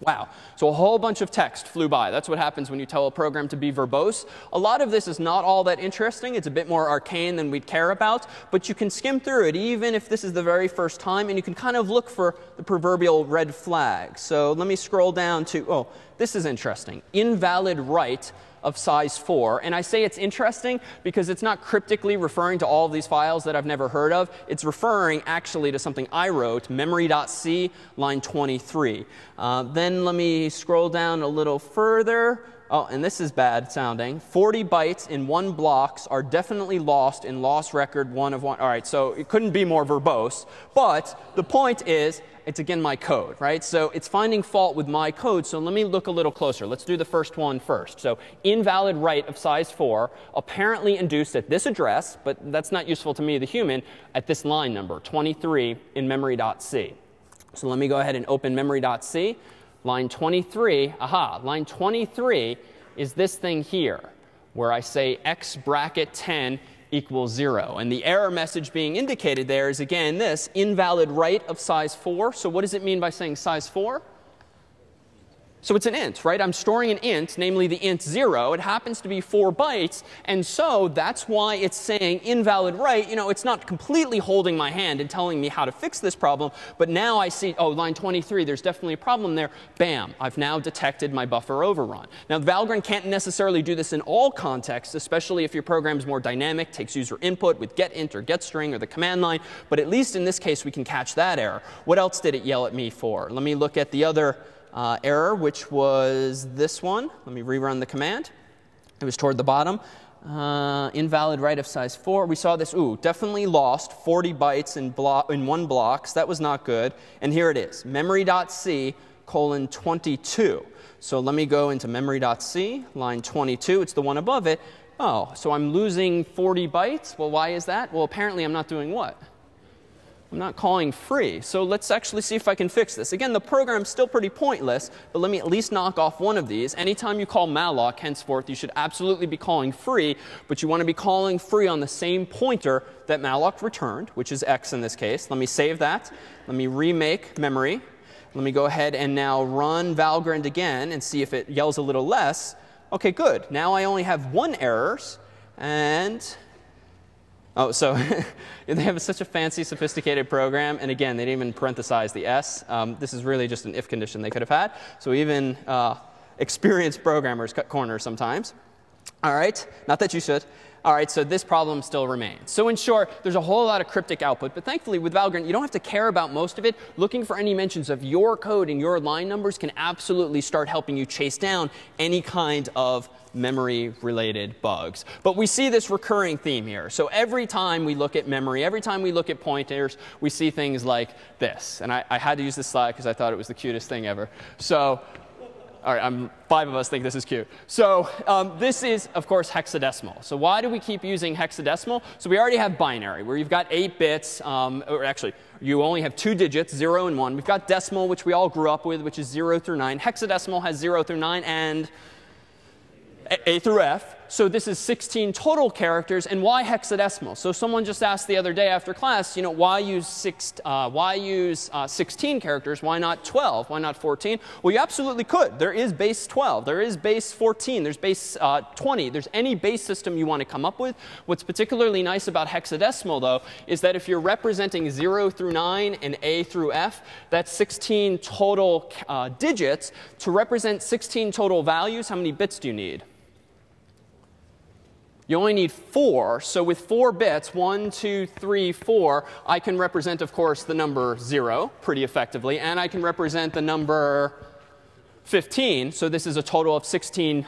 Wow. So a whole bunch of text flew by. That's what happens when you tell a program to be verbose. A lot of this is not all that interesting. It's a bit more arcane than we'd care about. But you can skim through it even if this is the very first time. And you can kind of look for the proverbial red flag. So let me scroll down to, oh, this is interesting. Invalid write of size 4. And I say it's interesting because it's not cryptically referring to all of these files that I've never heard of. It's referring actually to something I wrote, memory.c, line 23. Then let me scroll down a little further. Oh, and this is bad sounding. 40 bytes in 1 blocks are definitely lost in loss record 1 of 1. All right, so it couldn't be more verbose. But the point is, it's again my code, right? So it's finding fault with my code. So let me look a little closer. Let's do the first one first. So invalid write of size 4, apparently induced at this address, but that's not useful to me, the human, at this line number, 23 in memory.c. So let me go ahead and open memory.c. Line 23, aha, line 23 is this thing here, where I say x bracket 10 equals 0. And the error message being indicated there is, again, this invalid write of size 4. So what does it mean by saying size 4? So it's an int, right? I'm storing an int, namely the int 0. It happens to be 4 bytes. And so that's why it's saying invalid write. You know, it's not completely holding my hand and telling me how to fix this problem. But now I see, oh, line 23, there's definitely a problem there. Bam, I've now detected my buffer overrun. Now, Valgrind can't necessarily do this in all contexts, especially if your program is more dynamic, takes user input with getInt or getString or the command line. But at least in this case, we can catch that error. What else did it yell at me for? Let me look at the other error, which was this one. Let me rerun the command. It was toward the bottom. Invalid write of size 4. We saw this. Ooh, definitely lost 40 bytes in 1 blocks. That was not good. And here it is, memory.c colon 22. So let me go into memory.c, line 22. It's the one above it. Oh, so I'm losing 40 bytes. Well, why is that? Well, apparently I'm not doing what? I'm not calling free. So let's actually see if I can fix this. Again, the program's still pretty pointless, but let me at least knock off one of these. Anytime you call malloc, henceforth, you should absolutely be calling free, but you want to be calling free on the same pointer that malloc returned, which is x in this case. Let me save that. Let me remake memory. Let me go ahead and now run Valgrind again and see if it yells a little less. OK, good. Now I only have 1 error. And oh, so they have such a fancy, sophisticated program. And again, they didn't even parenthesize the s. This is really just an if condition they could have had. So even experienced programmers cut corners sometimes. All right, not that you should. All right, so this problem still remains. So in short, there's a whole lot of cryptic output. But thankfully, with Valgrind, you don't have to care about most of it. Looking for any mentions of your code and your line numbers can absolutely start helping you chase down any kind of memory-related bugs. But we see this recurring theme here. So every time we look at memory, every time we look at pointers, we see things like this. And I had to use this slide because I thought it was the cutest thing ever. So all right, 5 of us think this is cute. So this is, of course, hexadecimal. So why do we keep using hexadecimal? So we already have binary, where you've got 8 bits. Or actually, you only have 2 digits, 0 and 1. We've got decimal, which we all grew up with, which is 0 through 9. Hexadecimal has 0 through 9 and A through F. So this is 16 total characters. And why hexadecimal? So someone just asked the other day after class, why use 16 characters? Why not 12? Why not 14? Well, you absolutely could. There is base 12. There is base 14. There's base 20. There's any base system you want to come up with. What's particularly nice about hexadecimal, though, is that if you're representing 0 through 9 and A through F, that's 16 total digits. To represent 16 total values, how many bits do you need? You only need 4. So with 4 bits, 1, 2, 3, 4, I can represent, of course, the number 0 pretty effectively. And I can represent the number 15. So this is a total of 16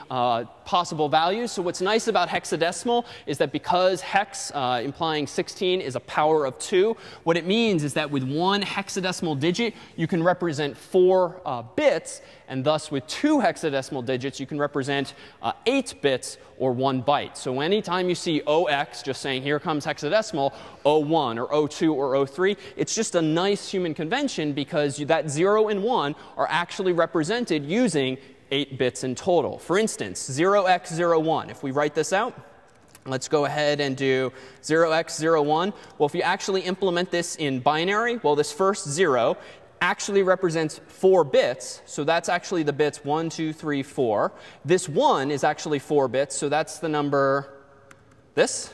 possible values. So what's nice about hexadecimal is that because hex, implying 16, is a power of 2, what it means is that with one hexadecimal digit, you can represent 4 bits. And thus, with 2 hexadecimal digits, you can represent 8 bits or 1 byte. So anytime you see 0x, just saying here comes hexadecimal, 01 or 02 or 03, it's just a nice human convention because that 0 and 1 are actually represented using 8 bits in total. For instance, 0x01. If we write this out, let's go ahead and do 0x01. Well, if you actually implement this in binary, well, this first 0 actually represents 4 bits. So that's actually the bits 1, 2, 3, 4. This 1 is actually 4 bits. So that's the number this.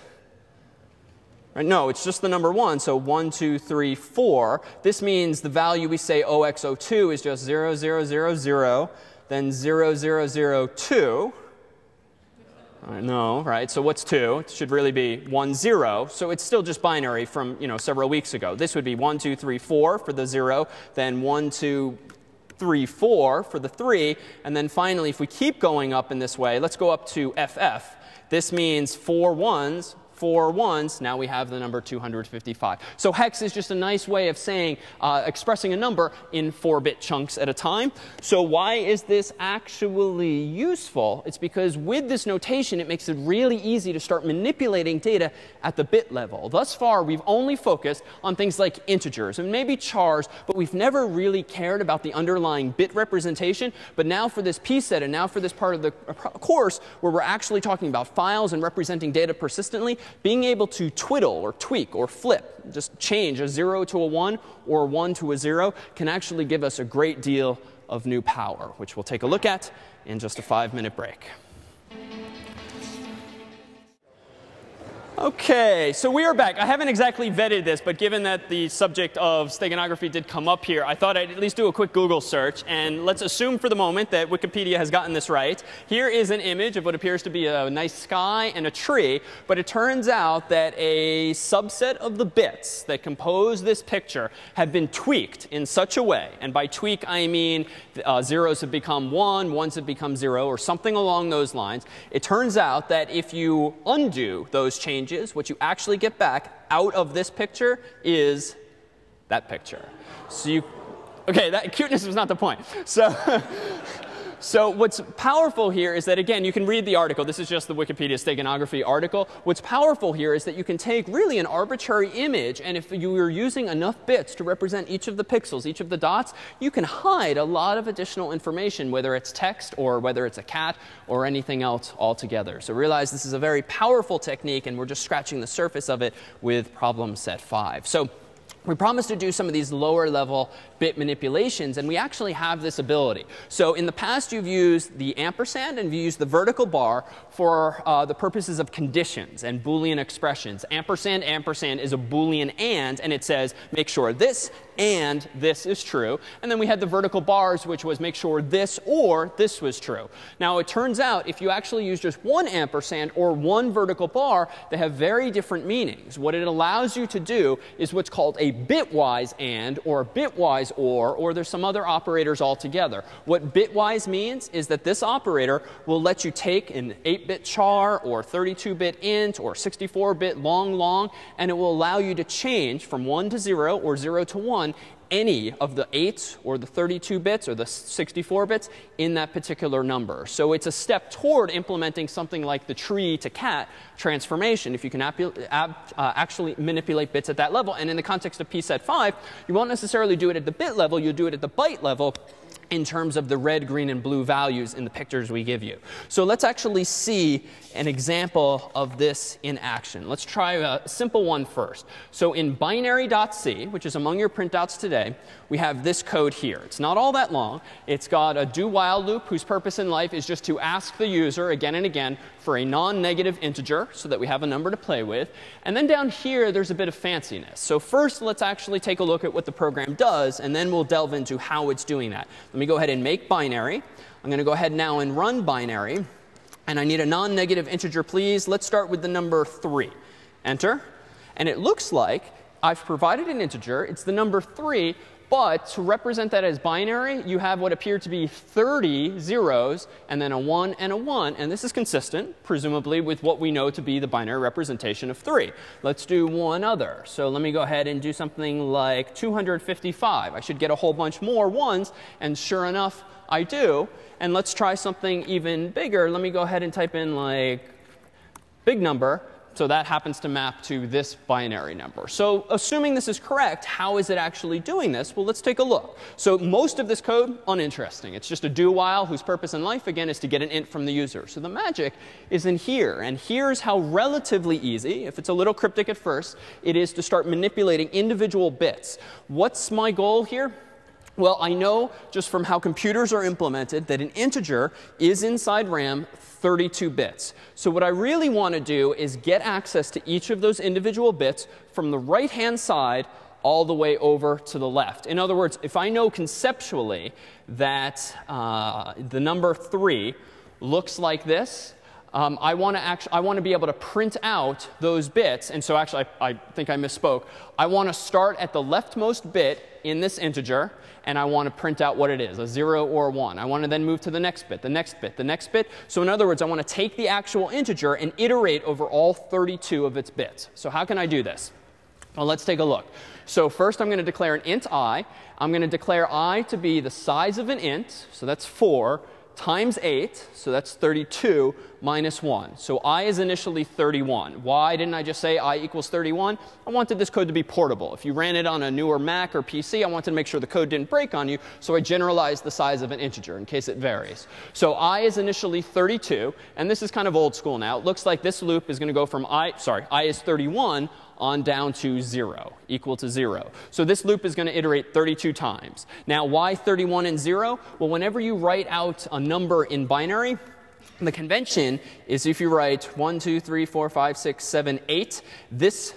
Right? No, it's just the number 1. So 1, 2, 3, 4. This means the value we say 0x02 is just 0, 0, 0, 0, then 0, 0, 0, 2. No, right? So what's 2? It should really be 1, 0. So it's still just binary from several weeks ago. This would be 1, 2, 3, 4 for the 0, then 1, 2, 3, 4 for the 3. And then finally, if we keep going up in this way, let's go up to FF. This means 4 1s. 4 1s, now we have the number 255. So hex is just a nice way of saying, expressing a number in 4-bit chunks at a time. So why is this actually useful? It's because with this notation, it makes it really easy to start manipulating data at the bit level. Thus far, we've only focused on things like integers and maybe chars, but we've never really cared about the underlying bit representation. But now for this P set and now for this part of the course where we're actually talking about files and representing data persistently, being able to twiddle or tweak or flip, just change a 0 to a 1 or a 1 to a 0 can actually give us a great deal of new power, which we'll take a look at in just a 5-minute break. OK, so we are back. I haven't exactly vetted this, but given that the subject of steganography did come up here, I thought I'd at least do a quick Google search. And let's assume for the moment that Wikipedia has gotten this right. Here is an image of what appears to be a nice sky and a tree. But it turns out that a subset of the bits that compose this picture have been tweaked in such a way. And by tweak, I mean zeros have become 1, 1s have become 0, or something along those lines. It turns out that if you undo those changes, what you actually get back out of this picture is that picture. So OK, that cuteness was not the point. So what's powerful here is that, again, you can read the article. This is just the Wikipedia steganography article. What's powerful here is that you can take really an arbitrary image, and if you were using enough bits to represent each of the pixels, each of the dots, you can hide a lot of additional information, whether it's text or whether it's a cat or anything else altogether. So realize this is a very powerful technique, and we're just scratching the surface of it with problem set 5. So we promised to do some of these lower level bit manipulations, and we actually have this ability. So in the past, you've used the ampersand and you've used the vertical bar for the purposes of conditions and Boolean expressions. Ampersand is a Boolean and it says make sure this and this is true. And then we had the vertical bars, which was make sure this or this was true. Now, it turns out if you actually use just one ampersand or one vertical bar, they have very different meanings. What it allows you to do is what's called a bitwise and or a bitwise or there's some other operators altogether. What bitwise means is that this operator will let you take an 8-bit char or 32-bit int or 64-bit long, and it will allow you to change from 1 to 0 or 0 to 1 any of the 8 or the 32 bits or the 64 bits in that particular number. So it's a step toward implementing something like the tree to cat transformation if you can actually manipulate bits at that level. And in the context of pset5, you won't necessarily do it at the bit level. You'll do it at the byte level in terms of the red, green, and blue values in the pictures we give you. So let's actually see an example of this in action. Let's try a simple one first. So in binary.c, which is among your printouts today, we have this code here. It's not all that long. It's got a do-while loop whose purpose in life is just to ask the user again and again for a non-negative integer so that we have a number to play with. And then down here, there's a bit of fanciness. So first, let's actually take a look at what the program does, and then we'll delve into how it's doing that. Let me go ahead and make binary. I'm going to go ahead now and run binary. And I need a non-negative integer, please. Let's start with the number 3. Enter. And it looks like I've provided an integer. It's the number 3. But to represent that as binary, you have what appear to be 30 zeros and then a 1 and a 1. And this is consistent, presumably, with what we know to be the binary representation of 3. Let's do one other. So let me go ahead and do something like 255. I should get a whole bunch more 1s. And sure enough, I do. And let's try something even bigger. Let me go ahead and type in like big number. So that happens to map to this binary number. So assuming this is correct, how is it actually doing this? Well, let's take a look. So most of this code, uninteresting. It's just a do-while whose purpose in life, again, is to get an int from the user. So the magic is in here. And here's how relatively easy, if it's a little cryptic at first, it is to start manipulating individual bits. What's my goal here? Well, I know just from how computers are implemented that an integer is inside RAM 32 bits. So what I really want to do is get access to each of those individual bits from the right-hand side all the way over to the left. In other words, if I know conceptually that the number 3 looks like this, I want to be able to print out those bits. And so actually, I think I misspoke. I want to start at the leftmost bit in this integer, and I want to print out what it is, a 0 or a 1. I want to then move to the next bit, the next bit, the next bit. So in other words, I want to take the actual integer and iterate over all 32 of its bits. So how can I do this? Well, let's take a look. So first, I'm going to declare an int I. I'm going to declare I to be the size of an int, so that's 4, times 8, so that's 32, minus 1. So I is initially 31. Why didn't I just say I equals 31? I wanted this code to be portable. If you ran it on a newer Mac or PC, I wanted to make sure the code didn't break on you, so I generalized the size of an integer in case it varies. So I is initially 32, and this is kind of old school now. It looks like this loop is going to go from I is 31 on down to 0, equal to 0. So this loop is going to iterate 32 times. Now, why 31 and 0? Well, whenever you write out a number in binary, the convention is if you write 1, 2, 3, 4, 5, 6, 7, 8, this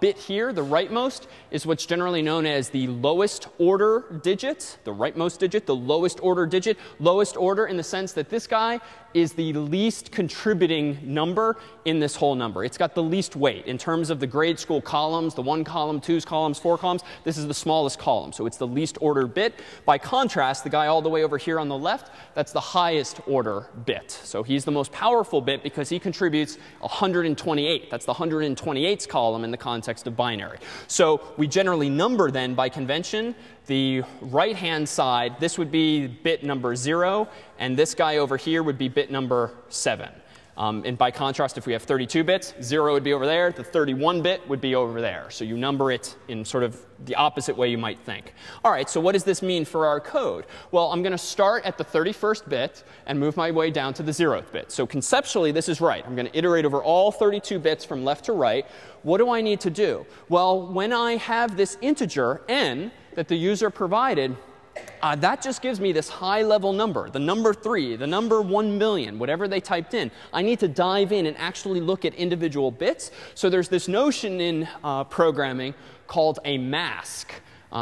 bit here, the rightmost, is what's generally known as the lowest order digit, the rightmost digit, the lowest order digit. Lowest order in the sense that this guy is the least contributing number in this whole number. It's got the least weight. In terms of the grade school columns, the 1 column, 2 columns, 4 columns, this is the smallest column. So it's the least order bit. By contrast, the guy all the way over here on the left, that's the highest order bit. So he's the most powerful bit because he contributes 128. That's the 128th column in the context of binary. So we generally number then by convention. The right-hand side, this would be bit number 0, and this guy over here would be bit number 7. And by contrast, if we have 32 bits, 0 would be over there. The 31 bit would be over there. So you number it in sort of the opposite way you might think. All right, so what does this mean for our code? Well, I'm going to start at the 31st bit and move my way down to the 0th bit. So conceptually, this is right. I'm going to iterate over all 32 bits from left to right. What do I need to do? Well, when I have this integer, n, that the user provided, that just gives me this high-level number, the number 3, the number 1 million, whatever they typed in. I need to dive in and actually look at individual bits. So there's this notion in programming called a mask.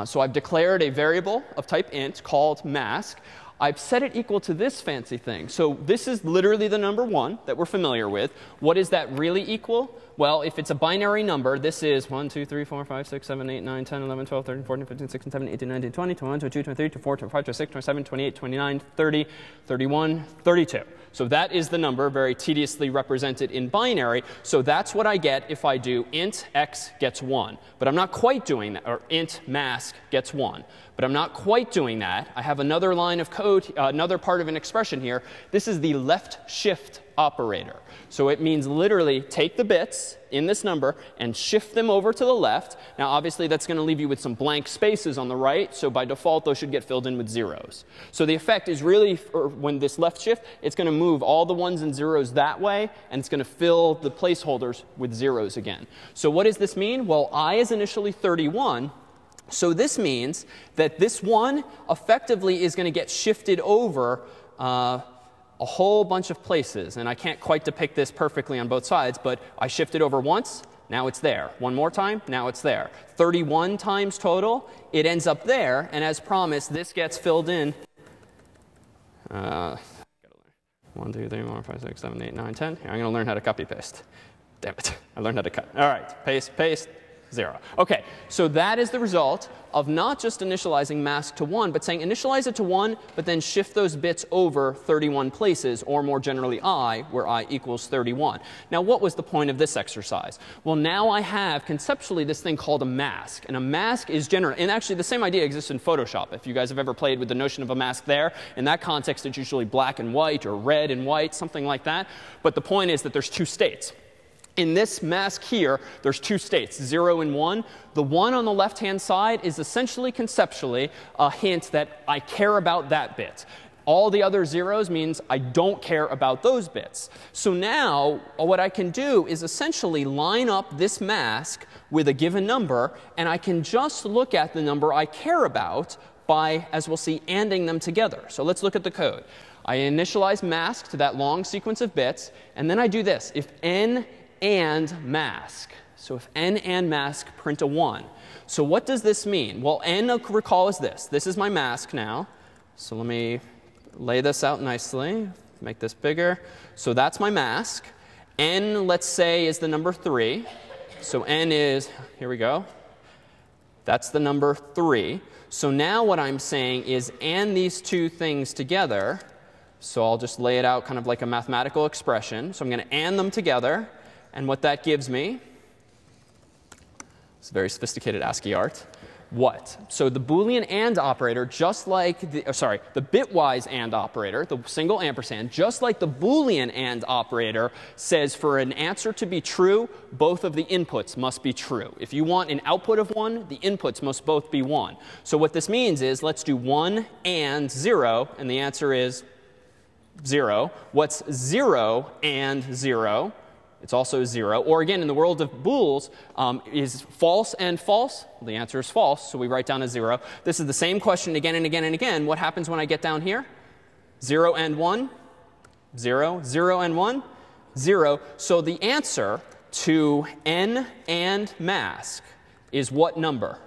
So I've declared a variable of type int called mask. I've set it equal to this fancy thing. So this is literally the number 1 that we're familiar with. What is that really equal? Well, if it's a binary number, this is 1, 2, 3, 4, 5, 6, 7, 8, 9, 10, 11, 12, 13, 14, 15, 16, 17, 18, 19, 20, 21, 22, 23, 24, 25, 26, 27, 28, 29, 30, 31, 32. So that is the number, very tediously represented in binary. So that's what I get if I do int x gets 1. But I'm not quite doing that, or int mask gets 1. But I'm not quite doing that. I have another line of code, another part of an expression here. This is the left shift operator. So it means literally take the bits in this number and shift them over to the left. Now, obviously, that's going to leave you with some blank spaces on the right. So by default, those should get filled in with zeros. So the effect is really, when this left shift, it's going to move all the 1s and 0s that way. And it's going to fill the placeholders with zeros again. So what does this mean? Well, I is initially 31. So this means that this 1 effectively is going to get shifted over a whole bunch of places. And I can't quite depict this perfectly on both sides, but I shift it over once. Now it's there. One more time. Now it's there. 31 times total. It ends up there. And as promised, this gets filled in. 1, 2, 3, 4, 5, 6, 7, 8, 9, 10. Here, I'm going to learn how to copy paste. Damn it. I learned how to cut. All right. Paste, paste. 0. OK, so that is the result of not just initializing mask to 1, but saying initialize it to 1, but then shift those bits over 31 places, or more generally I, where I equals 31. Now, what was the point of this exercise? Well, now I have conceptually this thing called a mask. And a mask is general. And actually, the same idea exists in Photoshop. If you guys have ever played with the notion of a mask there, in that context, it's usually black and white or red and white, something like that. But the point is that there's 2 states. In this mask here, there's 2 states, 0 and 1. The 1 on the left-hand side is essentially conceptually a hint that I care about that bit. All the other zeros means I don't care about those bits. So now what I can do is essentially line up this mask with a given number, and I can just look at the number I care about by, as we'll see, anding them together. So let's look at the code. I initialize mask to that long sequence of bits, and then I do this. If n and mask. So if n and mask print a 1. So what does this mean? Well, n, recall, is this. This is my mask now. So let me lay this out nicely. Make this bigger. So that's my mask. N, let's say, is the number 3. So n is, here we go. That's the number 3. So now what I'm saying is and these 2 things together. So I'll just lay it out kind of like a mathematical expression. So I'm going to and them together. And what that gives me, it's very sophisticated ASCII art. What? So the Boolean AND operator, just like the bitwise AND operator, the single ampersand, just like the Boolean AND operator says for an answer to be true, both of the inputs must be true. If you want an output of 1, the inputs must both be 1. So what this means is let's do 1 and 0, and the answer is 0. What's 0 and 0? It's also 0. Or again, in the world of bools, is false and false? Well, the answer is false, so we write down a 0. This is the same question again and again and again. What happens when I get down here? 0 and 1, 0. 0 and 1, 0. So the answer to n and mask is what number?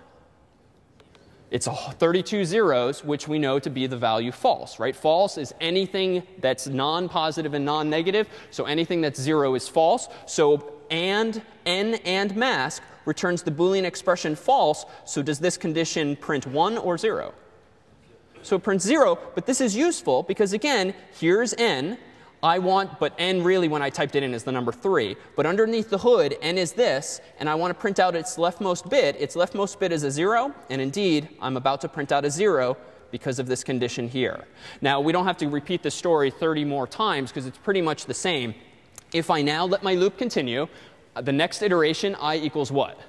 It's 32 zeros, which we know to be the value false, right? False is anything that's non-positive and non-negative. So anything that's 0 is false. So n and mask returns the Boolean expression false. So does this condition print 1 or 0? So it prints 0. But this is useful because, again, here's n. But n really, when I typed it in, is the number 3. But underneath the hood, n is this. And I want to print out its leftmost bit. Its leftmost bit is a 0. And indeed, I'm about to print out a 0 because of this condition here. Now, we don't have to repeat this story 30 more times because it's pretty much the same. If I now let my loop continue, the next iteration, I equals what?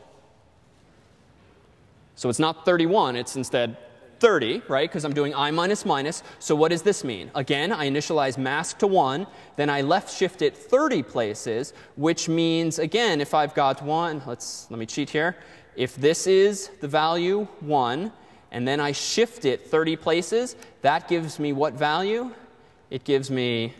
So it's not 31. It's instead 30, right? Because I'm doing I minus minus. So what does this mean? Again, I initialize mask to 1. Then I left shift it 30 places, which means, again, if I've got 1, let me cheat here. If this is the value 1, and then I shift it 30 places, that gives me what value? It gives me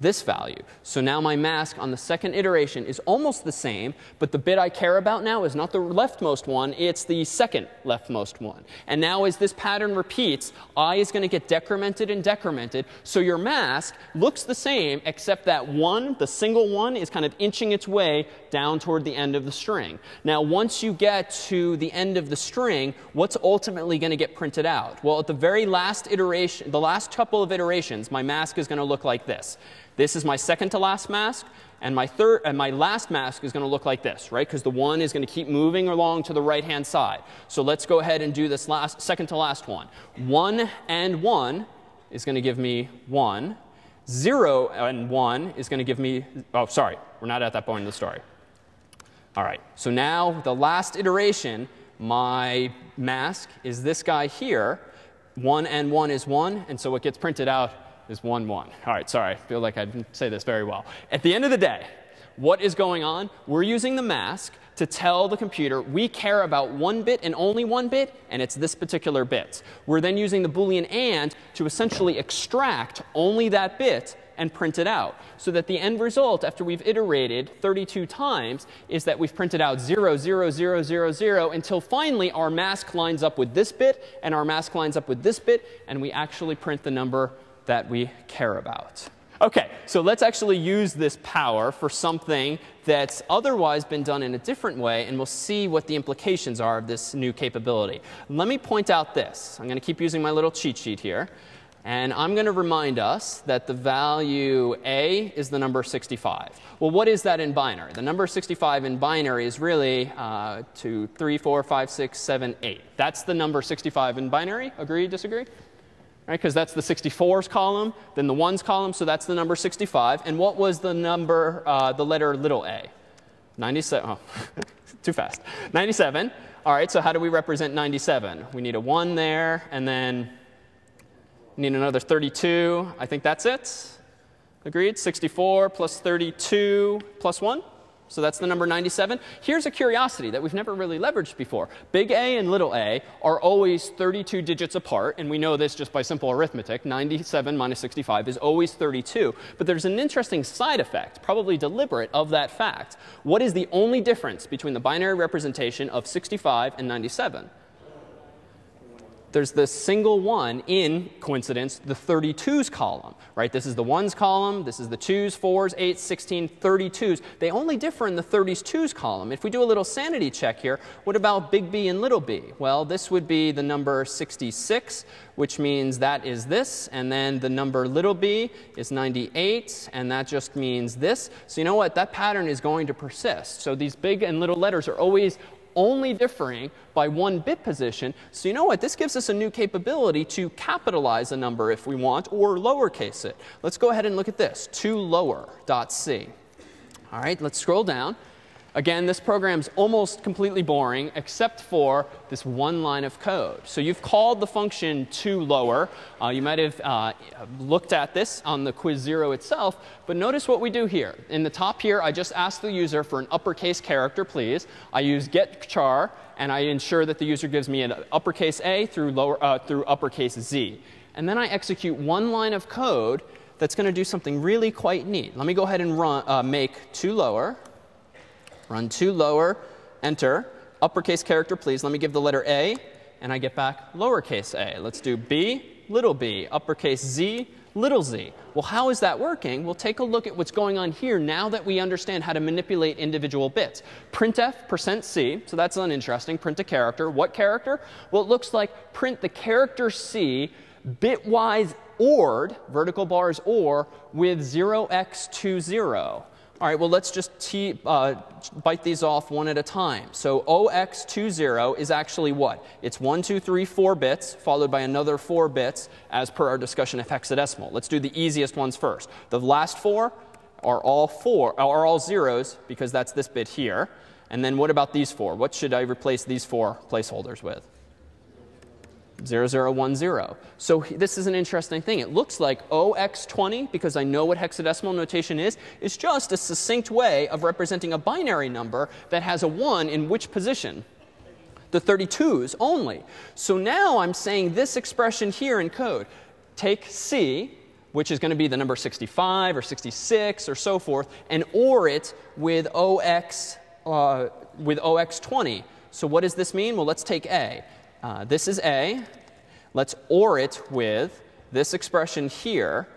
this value. So now my mask on the second iteration is almost the same, but the bit I care about now is not the leftmost one, it's the second leftmost one. And now as this pattern repeats, I is going to get decremented and decremented. So your mask looks the same, except that one, the single one, is kind of inching its way down toward the end of the string. Now once you get to the end of the string, what's ultimately going to get printed out? Well, at the very last iteration, the last couple of iterations, my mask is going to look like this. This is my second to last mask, and my last mask is going to look like this, right? Because the 1 is going to keep moving along to the right-hand side. So let's go ahead and do this second to last one. 1 and 1 is going to give me 1. 0 and 1 is going to give me, oh, sorry, we're not at that point in the story. All right, so now the last iteration, my mask is this guy here. 1 and 1 is 1, and so what gets printed out is 1, 1. All right, sorry, I feel like I didn't say this very well. At the end of the day, what is going on? We're using the mask to tell the computer we care about one bit and only one bit, and it's this particular bit. We're then using the Boolean AND to essentially extract only that bit and print it out. So that the end result, after we've iterated 32 times, is that we've printed out 0, 0, 0, 0, 0, until finally our mask lines up with this bit, and our mask lines up with this bit, and we actually print the number that we care about. OK, so let's actually use this power for something that's otherwise been done in a different way, and we'll see what the implications are of this new capability. Let me point out this. I'm going to keep using my little cheat sheet here. And I'm going to remind us that the value A is the number 65. Well, what is that in binary? The number 65 in binary is really 2, 3, 4, 5, 6, 7, 8. That's the number 65 in binary. Agree, disagree? Right, because that's the 64s column, then the 1s column, so that's the number 65. And what was the number, the letter little a? 97. Oh, too fast. 97. All right, so how do we represent 97? We need a 1 there, and then we need another 32. I think that's it. Agreed? 64 plus 32 plus 1. So that's the number 97. Here's a curiosity that we've never really leveraged before. Big A and little a are always 32 digits apart. And we know this just by simple arithmetic. 97 minus 65 is always 32. But there's an interesting side effect, probably deliberate, of that fact. What is the only difference between the binary representation of 65 and 97? There's this single one in, coincidence, the 32s column, right? This is the 1s column. This is the 2s, 4s, 8s, 16, 32s. They only differ in the 32s column. If we do a little sanity check here, what about big B and little b? Well, this would be the number 66, which means that is this. And then the number little b is 98, and that just means this. So you know what? That pattern is going to persist. So these big and little letters are always only differing by 1 bit position. So you know what? This gives us a new capability to capitalize a number if we want, or lowercase it. Let's go ahead and look at this, toLower.c. All right, let's scroll down. Again, this program's almost completely boring, except for this one line of code. So you've called the function toLower. You might have looked at this on the quiz 0 itself. But notice what we do here. In the top here, I just ask the user for an uppercase character, please. I use getChar, and I ensure that the user gives me an uppercase A through uppercase Z. And then I execute one line of code that's going to do something really quite neat. Let me go ahead and make toLower. Run toLower, enter, uppercase character, please. Let me give the letter A, and I get back lowercase a. Let's do B, little b, uppercase Z, little z. Well, how is that working? We'll take a look at what's going on here now that we understand how to manipulate individual bits. Printf %c, so that's uninteresting. Print a character. What character? Well, it looks like print the character C bitwise ORed, vertical bars OR, with 0x20. All right, well, let's just bite these off one at a time. So 0x20 is actually what? It's 1, 2, 3, 4 bits, followed by another 4 bits, as per our discussion of hexadecimal. Let's do the easiest ones first. The last 4 are all zeros, because that's this bit here. And then what about these 4? What should I replace these 4 placeholders with? 0010. So this is an interesting thing. It looks like 0x20, because I know what hexadecimal notation is just a succinct way of representing a binary number that has a 1 in which position? The 32s only. So now I'm saying this expression here in code. Take C, which is going to be the number 65 or 66 or so forth, and OR it with OX20. So what does this mean? Well, let's take A. This is A. Let's OR it with this expression here.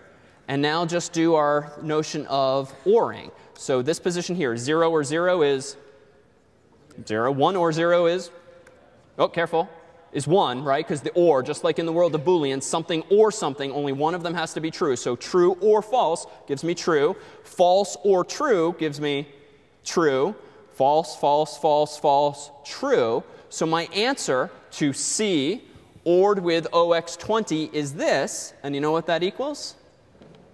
And now just do our notion of ORing. So this position here, 0 or 0 is 0. 1 or 0 is, oh, careful, is 1, right? Because the OR, just like in the world of Boolean, something or something, only one of them has to be true. So true or false gives me true. False or true gives me true. False, false, false, false, true. So my answer to C ORed with OX20 is this. And you know what that equals?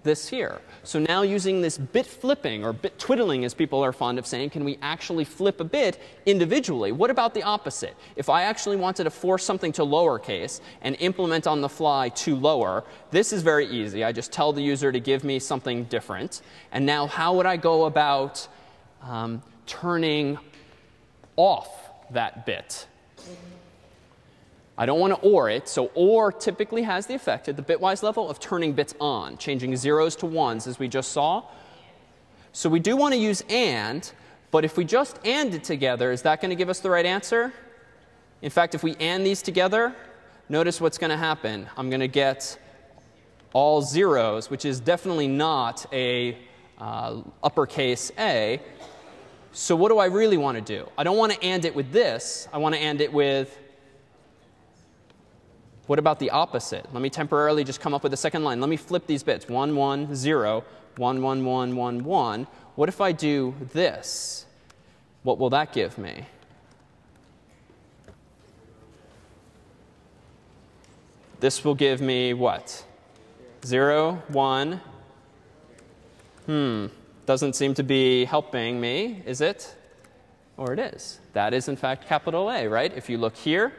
This here. So now using this bit flipping, or bit twiddling as people are fond of saying, can we actually flip a bit individually? What about the opposite? If I actually wanted to force something to lowercase and implement on the fly to lower, this is very easy. I just tell the user to give me something different. And now how would I go about turning off that bit? I don't want to OR it. So OR typically has the effect at the bitwise level of turning bits on, changing zeros to ones as we just saw. So we do want to use AND. But if we just AND it together, is that going to give us the right answer? In fact, if we AND these together, notice what's going to happen. I'm going to get all zeros, which is definitely not a uppercase A. So what do I really want to do? I don't want to AND it with this. I want to AND it with, what about the opposite? Let me temporarily just come up with a second line. Let me flip these bits. 1, 1, 0, 1, 1, 1, 1, 1. What if I do this? What will that give me? This will give me what? 0, 1. Doesn't seem to be helping me, is it? Or it is. That is, in fact, capital A, right? If you look here,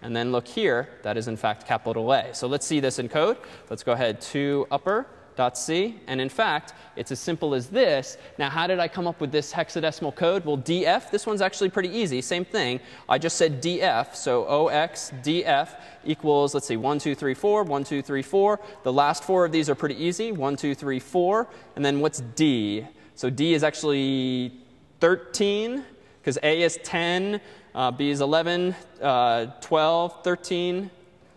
and then look here, that is in fact capital A. So let's see this in code. Let's go ahead to upper.c. And in fact, it's as simple as this. Now, how did I come up with this hexadecimal code? Well, df, this one's actually pretty easy. Same thing. I just said df. So ox df equals, let's see, 1, 2, 3, 4, 1, 2, 3, 4. The last 4 of these are pretty easy. 1, 2, 3, 4. And then what's d? So d is actually 13, because A is 10. B is 11, 12, 13.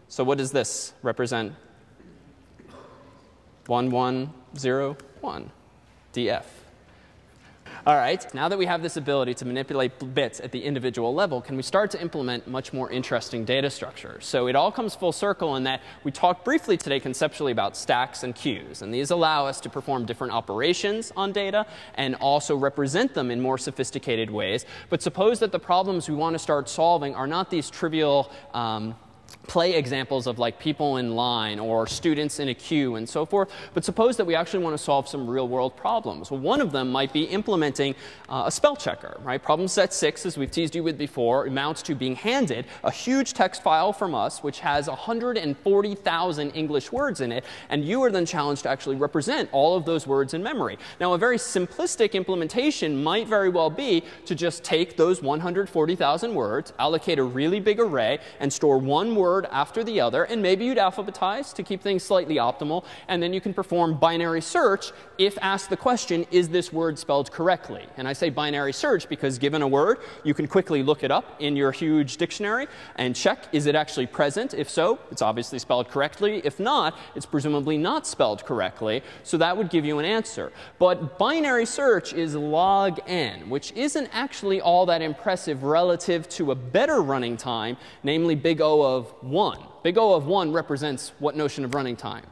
So what does this represent? 1, 1, 0, 1, df. All right, now that we have this ability to manipulate bits at the individual level, can we start to implement much more interesting data structures? So it all comes full circle in that we talked briefly today conceptually about stacks and queues. And these allow us to perform different operations on data and also represent them in more sophisticated ways. But suppose that the problems we want to start solving are not these trivial play examples of like people in line or students in a queue and so forth. But suppose that we actually want to solve some real world problems. Well, one of them might be implementing a spell checker, right? Problem set 6, as we've teased you with before, amounts to being handed a huge text file from us which has 140,000 English words in it. And you are then challenged to actually represent all of those words in memory. Now, a very simplistic implementation might very well be to just take those 140,000 words, allocate a really big array, and store one word after the other, and maybe you'd alphabetize to keep things slightly optimal, and then you can perform binary search if asked the question, is this word spelled correctly? And I say binary search because given a word, you can quickly look it up in your huge dictionary and check, is it actually present? If so, it's obviously spelled correctly. If not, it's presumably not spelled correctly. So that would give you an answer. But binary search is log n, which isn't actually all that impressive relative to a better running time, namely big O of 1. Big O of 1 represents what notion of running time?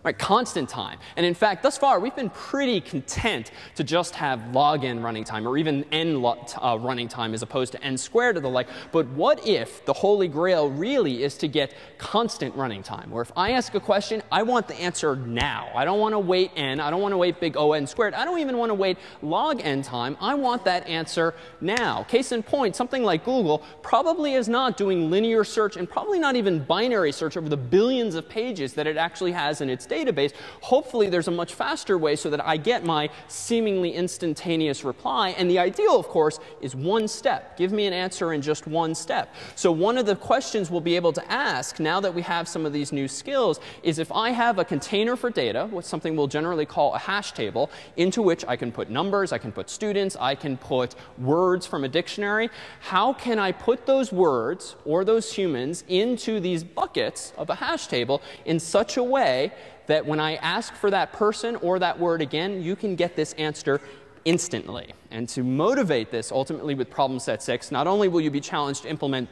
Right, constant time. And in fact, thus far, we've been pretty content to just have log n running time, or even n running time as opposed to n squared or the like. But what if the holy grail really is to get constant running time? Where if I ask a question, I want the answer now. I don't want to wait n. I don't want to wait big O n squared. I don't even want to wait log n time. I want that answer now. Case in point, something like Google probably is not doing linear search and probably not even binary search over the billions of pages that it actually has in its database. Hopefully, there's a much faster way so that I get my seemingly instantaneous reply. And the ideal, of course, is one step. Give me an answer in just one step. So one of the questions we'll be able to ask now that we have some of these new skills is if I have a container for data, with something we'll generally call a hash table, into which I can put numbers, I can put students, I can put words from a dictionary, how can I put those words or those humans into these buckets of a hash table in such a way that when I ask for that person or that word again, you can get this answer instantly? And to motivate this ultimately with problem set 6, not only will you be challenged to implement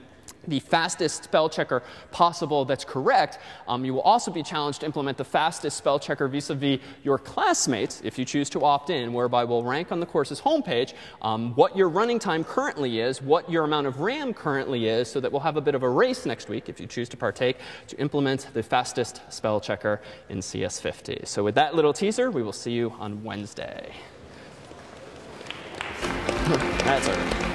the fastest spell checker possible that's correct, you will also be challenged to implement the fastest spell checker vis-a-vis your classmates, if you choose to opt in, whereby we'll rank on the course's homepage what your running time currently is, what your amount of RAM currently is, so that we'll have a bit of a race next week, if you choose to partake, to implement the fastest spell checker in CS50. So with that little teaser, we will see you on Wednesday. That's it.